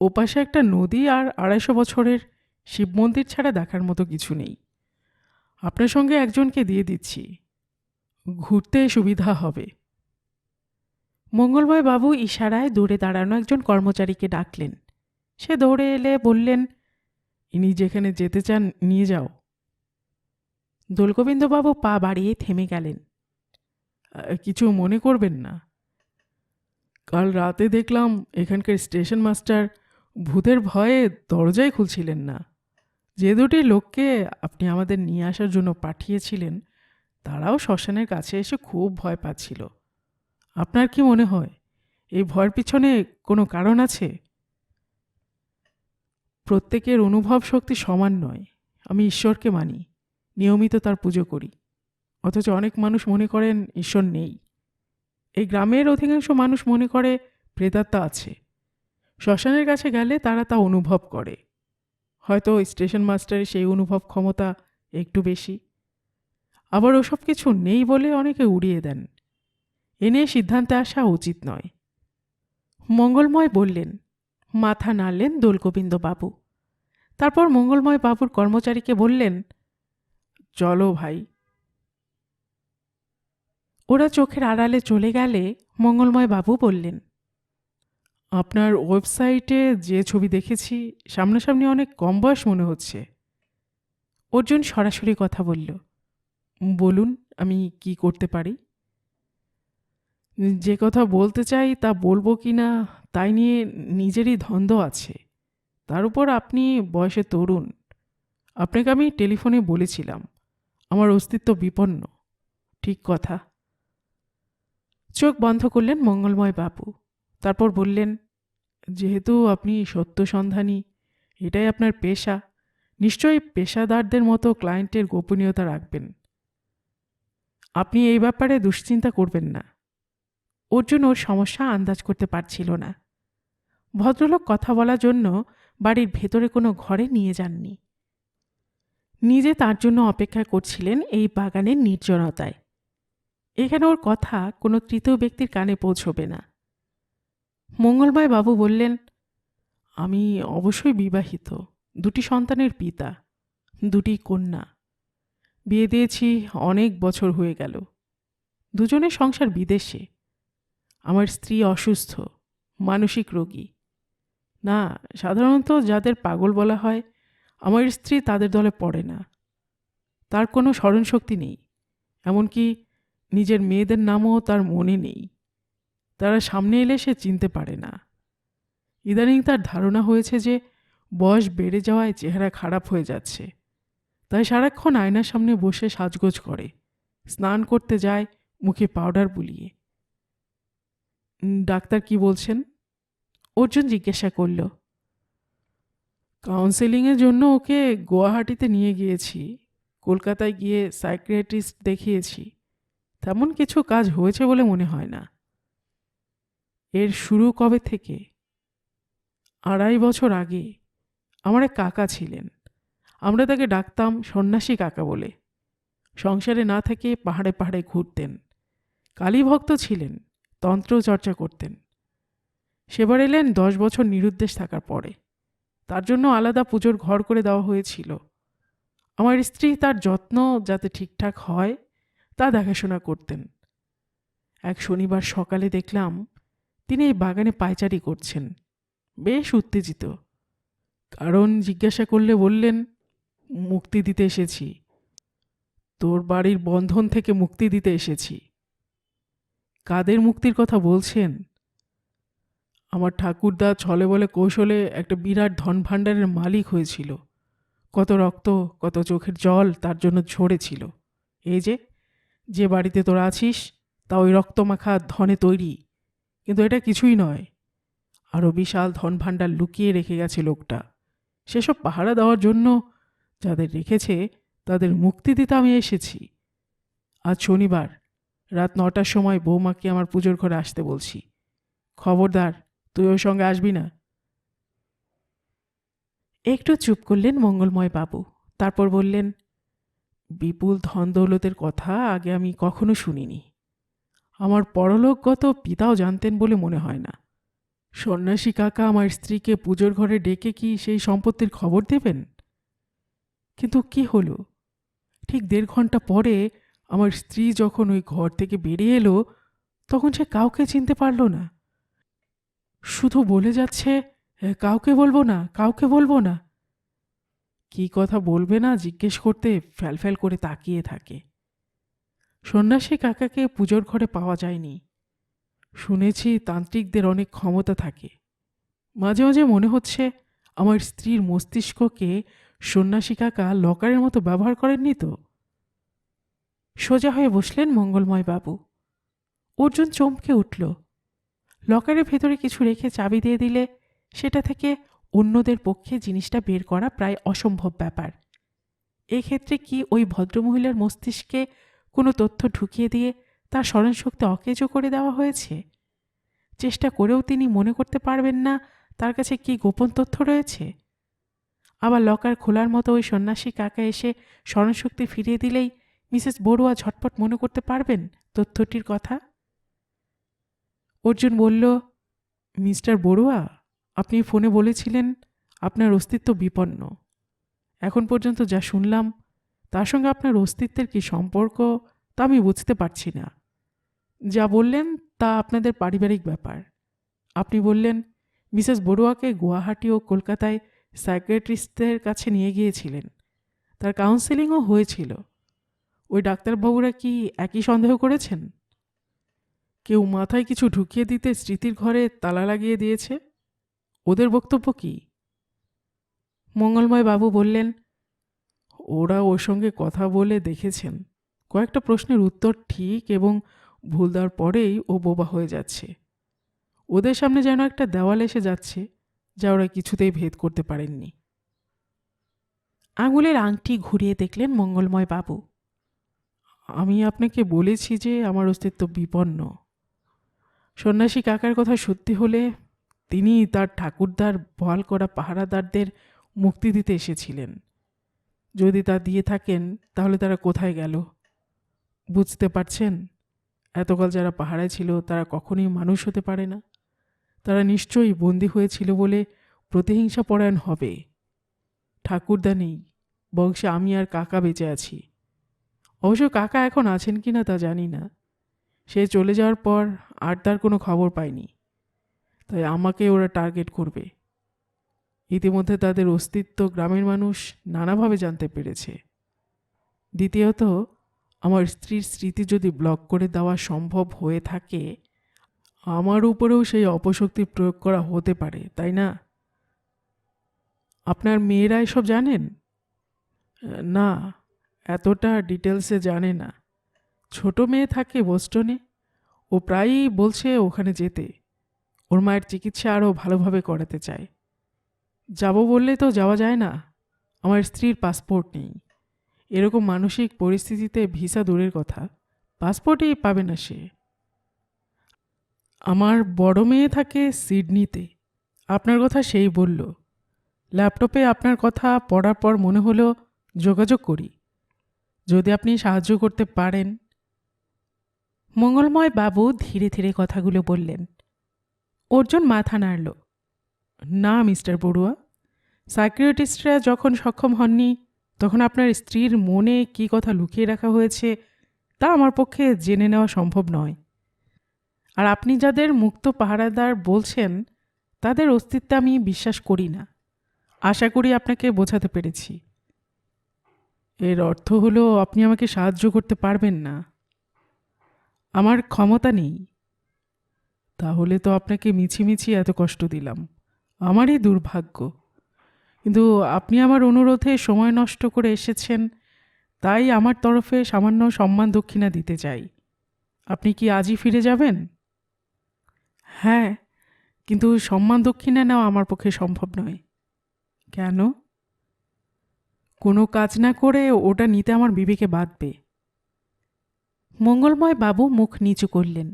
ওপাশে একটা নদী আর 250 বছরের শিব মন্দির ছাড়া দেখার মতো কিছু নেই। আপনার সঙ্গে একজনকে দিয়ে দিচ্ছি, ঘুরতে সুবিধা হবে। মঙ্গলময় বাবু ইশারায় দূরে দাঁড়ানো একজন কর্মচারীকে ডাকলেন। সে দৌড়ে এলে বললেন, ইনি যেখানে যেতে চান নিয়ে যাও। দোলগোবিন্দবাবু পা বাড়িয়ে থেমে গেলেন। কিছু মনে করবেন না, কাল রাতে দেখলাম এখানকার স্টেশন মাস্টার ভূতের ভয়ে দরজাই খুলছিলেন না। যে দুটি লোককে আপনি আমাদের নিয়ে আসার জন্য পাঠিয়েছিলেন তারাও শ্মশানের কাছে এসে খুব ভয় পাচ্ছিল। আপনার কি মনে হয় এই ভয়ের পিছনে কোনো কারণ আছে? প্রত্যেকের অনুভব শক্তি সমান নয়। আমি ঈশ্বরকে মানি, নিয়মিত তার পুজো করি, অথচ অনেক মানুষ মনে করেন ঈশ্বর নেই। এই গ্রামের অধিকাংশ মানুষ মনে করে প্রেতাত্মা আছে। শ্মশানের কাছে গেলে তারা তা অনুভব করে। হয়তো স্টেশন মাস্টারের সেই অনুভব ক্ষমতা একটু বেশি। আবার ওসব কিছু নেই বলে অনেকে উড়িয়ে দেন। এ নিয়ে সিদ্ধান্তে আসা উচিত নয়। মঙ্গলময় বললেন। মাথা নাড়লেন দোলগোবিন্দবাবু। তারপর মঙ্গলময় বাবুর কর্মচারীকে বললেন, চলো ভাই। ওরা চোখের আড়ালে চলে গেলে মঙ্গলময় বাবু বললেন, আপনার ওয়েবসাইটে যে ছবি দেখেছি সামনাসামনি অনেক কম বয়স মনে হচ্ছে। অর্জুন সরাসরি কথা বলল, বলুন, আমি কি করতে পারি? যে কথা বলতে চাই তা বলবো কি না তাই নিয়ে নিজেরই দ্বন্দ্ব আছে। তার উপর আপনি বয়সে তরুণ। আপনাকে আমি টেলিফোনে বলেছিলাম আমার অস্তিত্ব বিপন্ন। ঠিক কথা। চোখ বন্ধ করলেন মঙ্গলময় বাবু। তারপর বললেন, যেহেতু আপনি সত্য সন্ধানী, এটাই আপনার পেশা, নিশ্চয়ই পেশাদারদের মতো ক্লায়েন্টের গোপনীয়তা রাখবেন। আপনি এই ব্যাপারে দুশ্চিন্তা করবেন না। অর্জুন ওর সমস্যা আন্দাজ করতে পারছিল না। ভদ্রলোক কথা বলার জন্য বাড়ির ভেতরে কোনো ঘরে নিয়ে যাননি। নিজে তার জন্য অপেক্ষা করছিলেন এই বাগানের নির্জনতায়। এখানে ওর কথা কোনো তৃতীয় ব্যক্তির কানে পৌঁছবে না। মঙ্গলময় বাবু বললেন, আমি অবশ্যই বিবাহিত, 2টি সন্তানের পিতা, 2টি কন্যা। বিয়ে দিয়েছি, অনেক বছর হয়ে গেল। দুজনের সংসার বিদেশে। আমার স্ত্রী অসুস্থ, মানসিক রোগী। না, সাধারণত যাদের পাগল বলা হয়, আমার স্ত্রী তাদের দলে পড়ে না। তার কোনো স্মরণশক্তি নেই, এমনকি নিজের মেয়েদের নামও তার মনে নেই। তারা সামনে এলে সে চিনতে পারে না। ইদানিং তার ধারণা হয়েছে যে বয়স বেড়ে যাওয়ায় চেহারা খারাপ হয়ে যাচ্ছে, তাই সারাক্ষণ আয়নার সামনে বসে সাজগোজ করে, স্নান করতে যায় মুখে পাউডার বুলিয়ে। ডাক্তার কি বলছেন? অর্জুন জিজ্ঞাসা করল। কাউন্সেলিংয়ের জন্য ওকে গুয়াহাটিতে নিয়ে গিয়েছি। কলকাতায় গিয়ে সাইকিয়াট্রিস্ট দেখিয়েছি। তেমন কিছু কাজ হয়েছে বলে মনে হয় না। এর শুরু কবে থেকে? 2.5 বছর আগে। আমার এক কাকা ছিলেন, আমরা তাকে ডাকতাম সন্ন্যাসী কাকা বলে। সংসারে না থেকে পাহাড়ে পাহাড়ে ঘুরতেন। কালীভক্ত ছিলেন, তন্ত্র চর্চা করতেন। সেবার এলেন 10 বছর নিরুদ্দেশ থাকার পরে। তার জন্য আলাদা পুজোর ঘর করে দেওয়া হয়েছিল। আমার স্ত্রী তার যত্ন যাতে ঠিকঠাক হয় তা দেখাশোনা করতেন। এক শনিবার সকালে দেখলাম তিনি এই বাগানে পায়চারি করছেন, বেশ উত্তেজিত। কারণ জিজ্ঞাসা করলে বললেন, মুক্তি দিতে এসেছি, তোর বাড়ির বন্ধন থেকে মুক্তি দিতে এসেছি। কাদের মুক্তির কথা বলছেন? আমার ঠাকুরদা ছলে বলে কৌশলে একটা বিরাট ধন ভাণ্ডারের মালিক হয়েছিল। কত রক্ত, কত চোখের জল তার জন্য ঝরেছিল। এই যে বাড়িতে তোরা আছিস তা ওই রক্তমাখা ধনে তৈরি, কিন্তু এটা কিছুই নয়। আরও বিশাল ধন ভাণ্ডার লুকিয়ে রেখে গেছে লোকটা। সেসব পাহারা দেওয়ার জন্য যাদের রেখেছে তাদের মুক্তি দিতে আমি এসেছি। আজ শনিবার রাত 9টার সময় বৌমাকে আমার পুজোর ঘরে আসতে বলছি। খবরদার, তুই ওর সঙ্গে আসবি না। একটু চুপ করলেন মঙ্গলময় বাবু, তারপর বললেন, বিপুল ধন দৌলতের কথা আগে আমি কখনো শুনিনি। আমার পরলোকগত পিতাও জানতেন বলে মনে হয় না। সন্ন্যাসী কাকা আমার স্ত্রীকে পুজোর ঘরে ডেকে কি সেই সম্পত্তির খবর দেবেন? কিন্তু কি হলো, ঠিক 1.5 ঘন্টা পরে আমার স্ত্রী যখন ওই ঘর থেকে বেরিয়ে এলো, তখন সে কাউকে চিনতে পারল না। শুধু বলে যাচ্ছে, কাউকে বলবো না, কাউকে বলবো না। কি কথা বলবে না জিজ্ঞেস করতে ফ্যালফ্যাল করে তাকিয়ে থাকে। সন্ন্যাসী কাকাকে পুজোর ঘরে পাওয়া যায়নি। শুনেছি তান্ত্রিকদের অনেক ক্ষমতা থাকে। মাঝে মাঝে মনে হচ্ছে আমার স্ত্রীর মস্তিষ্ককে সন্ন্যাসী কাকা লকারের মতো ব্যবহার করেননি তো। সোজা হয়ে বসলেন মঙ্গলময় বাবু। অর্জুন চমকে উঠল। লকারের ভেতরে কিছু রেখে চাবি দিয়ে দিলে সেটা থেকে অন্যদের পক্ষে জিনিসটা বের করা প্রায় অসম্ভব ব্যাপার। এক্ষেত্রে কি ওই ভদ্রমহিলার মস্তিষ্কে কোনো তথ্য ঢুকিয়ে দিয়ে তার স্মরণশক্তি অকেজো করে দেওয়া হয়েছে? চেষ্টা করেও তিনি মনে করতে পারবেন না তার কাছে কি গোপন তথ্য রয়েছে। আবার লকার খোলার মতো ওই সন্ন্যাসী কাকা এসে স্মরণশক্তি ফিরিয়ে দিলেই মিসেস বড়ুয়া ঝটপট মনে করতে পারবেন তথ্যটির কথা। অর্জুন বলল, মিস্টার বড়ুয়া, আপনি ফোনে বলেছিলেন আপনার অস্তিত্ব বিপন্ন। এখন পর্যন্ত যা শুনলাম তার সঙ্গে আপনার অস্তিত্বের কি সম্পর্ক তা আমি বুঝতে পারছি না। যা বললেন তা আপনাদের পারিবারিক ব্যাপার। আপনি বললেন মিসেস বড়ুয়াকে গুয়াহাটি ও কলকাতায় সাইকিয়াট্রিস্টদের কাছে নিয়ে গিয়েছিলেন, তার কাউন্সেলিংও হয়েছিল। ওই ডাক্তারবাবুরা কি একই সন্দেহ করেছেন? কেউ মাথায় কিছু ঢুকিয়ে দিতে স্মৃতির ঘরে তালা লাগিয়ে দিয়েছে? ওদের বক্তব্য কি? মঙ্গলময় বাবু বললেন, ওরা ওর সঙ্গে কথা বলে দেখেছেন। কয়েকটা প্রশ্নের উত্তর ঠিক এবং ভুল দেওয়ার পরেই ও বোবা হয়ে যাচ্ছে। ওদের সামনে যেন একটা দেওয়াল এসে যাচ্ছে যা ওরা কিছুতেই ভেদ করতে পারেননি। আঙুলের আংটি ঘুরিয়ে দেখলেন মঙ্গলময় বাবু। আমি আপনাকে বলেছি যে আমার অস্তিত্ব বিপন্ন। সন্ন্যাসী কাকার কথা সত্যি হলে তিনি তার ঠাকুরদার বহাল করা পাহারাদারদের মুক্তি দিতে এসেছিলেন। যদি তা দিয়ে থাকেন তাহলে তারা কোথায় গেল? বুঝতে পারছেন? এতকাল যারা পাহারায় ছিল তারা কখনোই মানুষ হতে পারে না। তারা নিশ্চয়ই বন্দী হয়েছিল বলে প্রতিহিংসা পরায়ণ হবে। ঠাকুরদা নেই, বংশে আমি আর কাকা বেঁচে আছি। অবশ্য কাকা এখন আছেন কি না তা জানি না। সে চলে যাওয়ার পর আর তার কোনো খবর পাইনি। তাই আমাকে ওরা টার্গেট করবে। ইতিমধ্যে তাদের অস্তিত্ব গ্রামের মানুষ নানাভাবে জানতে পেরেছে। দ্বিতীয়ত, আমার স্ত্রীর স্মৃতি যদি ব্লক করে দেওয়া সম্ভব হয়ে থাকে, আমার উপরেও সেই অপশক্তির প্রয়োগ করা হতে পারে, তাই না? আপনার মেয়েরা এসব জানেন? না, এতটা ডিটেলসে জানে না। ছোট মেয়ে থাকে বোস্টনে, ও প্রায়ই বলছে ওখানে যেতে। ওর মায়ের চিকিৎসা আরও ভালোভাবে করাতে চায়। যাব বললে তো যাওয়া যায় না। আমার স্ত্রীর পাসপোর্ট নেই। এরকম মানসিক পরিস্থিতিতে ভিসা দূরের কথা, পাসপোর্টই পাবে না সে। আমার বড় মেয়ে থাকে সিডনিতে। আপনার কথা সেই বলল। ল্যাপটপে আপনার কথা পড়ার পর মনে হলো যোগাযোগ করি, যদি আপনি সাহায্য করতে পারেন। মঙ্গলময় বাবু ধীরে ধীরে কথাগুলো বললেন। অর্জুন মাথা নাড়ল। না মিস্টার বড়ুয়া, সাইকিয়াট্রিস্টরা যখন সক্ষম হননি তখন আপনার স্ত্রীর মনে কী কথা লুকিয়ে রাখা হয়েছে তা আমার পক্ষে জেনে নেওয়া সম্ভব নয়। আর আপনি যাদের মুক্ত পাহারাদার বলছেন তাদের অস্তিত্বে আমি বিশ্বাস করি না। আশা করি আপনাকে বোঝাতে পেরেছি। এর অর্থ হলো আপনি আমাকে সাহায্য করতে পারবেন না? আমার ক্ষমতা নেই। তাহলে তো আপনাকে মিছিমিছি এত কষ্ট দিলাম, আমারই দুর্ভাগ্য। কিন্তু আপনি আমার অনুরোধে সময় নষ্ট করে এসেছেন, তাই আমার তরফে সামান্য সম্মান দক্ষিণা দিতে চাই। আপনি কি আজই ফিরে যাবেন? হ্যাঁ, কিন্তু সম্মান দক্ষিণা নেওয়া আমার পক্ষে সম্ভব নয়। কেন? কোনো কাজ না করে ওটা নিতে আমার বিবেকে বাধবে। মঙ্গলময় বাবু মুখ নিচু করলেন।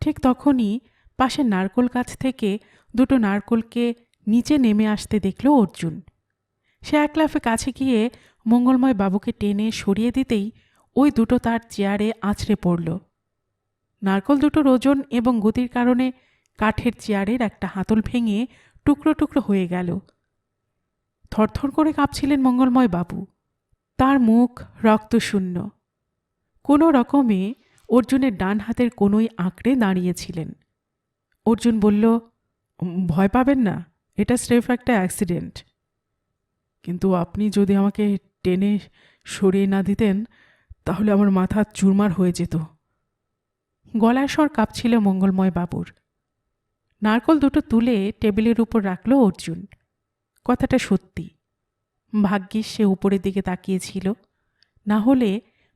ঠিক তখনই পাশে নারকোল গাছ থেকে দুটো নারকোলকে নিচে নেমে আসতে দেখল অর্জুন। সে এক লাফে কাছে গিয়ে মঙ্গলময় বাবুকে টেনে সরিয়ে দিতেই ওই দুটো তার চেয়ারে আছড়ে পড়ল। নারকোল দুটোর ওজন এবং গতির কারণে কাঠের চেয়ারের একটা হাতল ভেঙে টুকরো টুকরো হয়ে গেল। থরথর করে কাঁপছিলেন মঙ্গলময় বাবু। তার মুখ রক্তশূন্য। কোনো রকমে অর্জুনের ডান হাতের কোনোই আঁকড়ে দাঁড়িয়েছিলেন। অর্জুন বলল, ভয় পাবেন না, এটা স্রেফ একটা অ্যাক্সিডেন্ট। কিন্তু আপনি যদি আমাকে টেনে সরিয়ে না দিতেন তাহলে আমার মাথা চুরমার হয়ে যেত। গলার স্বর কাঁপছিল মঙ্গলময় বাবুর। নারকল দুটো তুলে টেবিলের উপর রাখল অর্জুন। কথাটা সত্যি। ভাগ্যিস সে উপরের দিকে তাকিয়েছিল, না হলে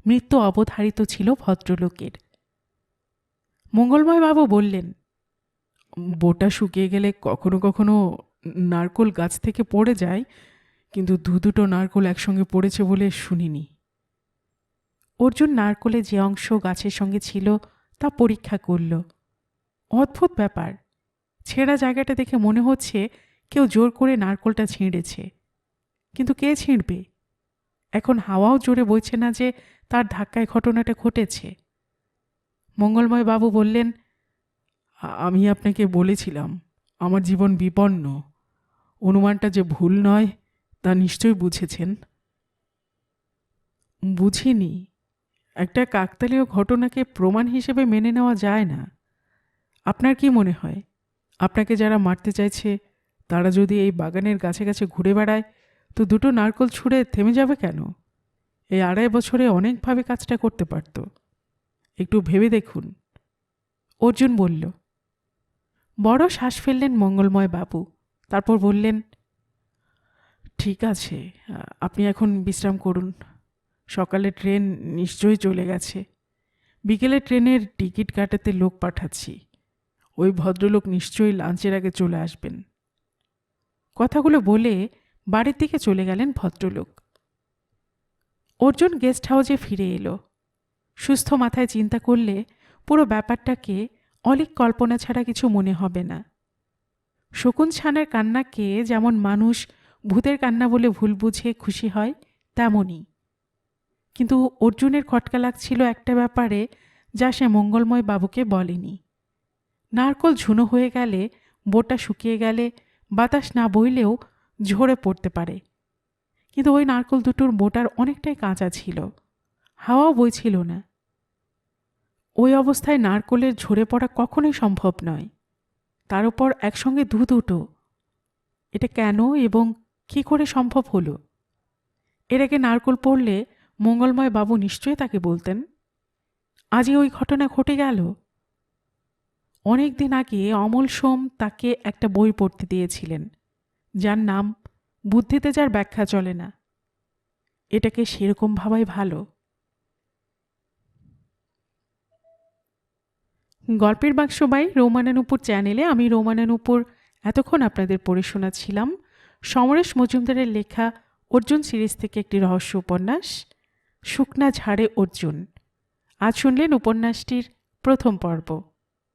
মৃত্যু অবধারিত ছিল ভদ্রলোকের। মঙ্গলময় বাবু বললেন, বোটা শুকিয়ে গেলে কখনো কখনো নারকোল গাছ থেকে পড়ে যায়, কিন্তু দুটো নারকোল একসঙ্গে পড়েছে বলে শুনিনি। অর্জুন নারকোলে যে অংশ গাছের সঙ্গে ছিল তা পরীক্ষা করল। অদ্ভুত ব্যাপার, ছেঁড়া জায়গাটা দেখে মনে হচ্ছে কেউ জোর করে নারকোলটা ছিঁড়েছে। কিন্তু কে ছিঁড়বে? এখন হাওয়াও জোরে বইছে না যে তার ধাক্কায় ঘটনাটা ঘটেছে। মঙ্গলময় বাবু বললেন, আমি আপনাকে বলেছিলাম আমার জীবন বিপন্ন। অনুমানটা যে ভুল নয় তা নিশ্চয়ই বুঝেছেন। বুঝিনি। একটা কাকতালীয় ঘটনাকে প্রমাণ হিসেবে মেনে নেওয়া যায় না। আপনার কি মনে হয়, আপনাকে যারা মারতে চাইছে তারা যদি এই বাগানের গাছে গাছে ঘুরে বেড়ায় তো দুটো নারকোল ছুঁড়ে থেমে যাবে কেন? এই 2.5 বছরে অনেকভাবে কাজটা করতে পারত। একটু ভেবে দেখুন। অর্জুন বলল। বড় শ্বাস ফেললেন মঙ্গলময় বাবু। তারপর বললেন, ঠিক আছে, আপনি এখন বিশ্রাম করুন। সকালে ট্রেন নিশ্চয়ই চলে গেছে। বিকেলে ট্রেনের টিকিট কাটাতে লোক পাঠাচ্ছি। ওই ভদ্রলোক নিশ্চয়ই লাঞ্চের আগে চলে আসবেন। কথাগুলো বলে বাড়ির দিকে চলে গেলেন ভদ্রলোক। অর্জুন গেস্ট হাউসে ফিরে এলো। সুস্থ মাথায় চিন্তা করলে পুরো ব্যাপারটাকে অলীক কল্পনা ছাড়া কিছু মনে হবে না। শকুন ছানার কান্নাকে যেমন মানুষ ভূতের কান্না বলে ভুল বুঝে খুশি হয়, তেমনই। কিন্তু অর্জুনের খটকা লাগছিল একটা ব্যাপারে, যা সে মঙ্গলময় বাবুকে বলেনি। নারকোল ঝুনো হয়ে গেলে, বোটা শুকিয়ে গেলে, বাতাস না বইলেও ঝরে পড়তে পারে, কিন্তু ওই নারকোল দুটোর বোটার অনেকটাই কাঁচা ছিল, হাওয়াও বইছিল না। ওই অবস্থায় নারকোলের ঝরে পড়া কখনোই সম্ভব নয়, তার উপর একসঙ্গে দুটো। এটা কেন এবং কি করে সম্ভব হলো? এর আগে নারকোল পড়লে মঙ্গলময় বাবু নিশ্চয়ই তাকে বলতেন। আজই ওই ঘটনা ঘটে গেল। অনেক দিন আগে অমল সোম তাকে একটা বই পড়তে দিয়েছিলেন, যার নাম বুদ্ধিতে যার ব্যাখ্যা চলে না। এটাকে সেরকম ভাবাই ভালো। গল্পের বাক্স বাই রোমানা নুপুর চ্যানেলে আমি রোমানা নুপুর এতক্ষণ আপনাদের পড়ে শোনাচ্ছিলাম সমরেশ মজুমদারের লেখা অর্জুন সিরিজ থেকে একটি রহস্য উপন্যাস, শুকনা ঝাড়ে অর্জুন। আজ শুনলেন উপন্যাসটির প্রথম পর্ব।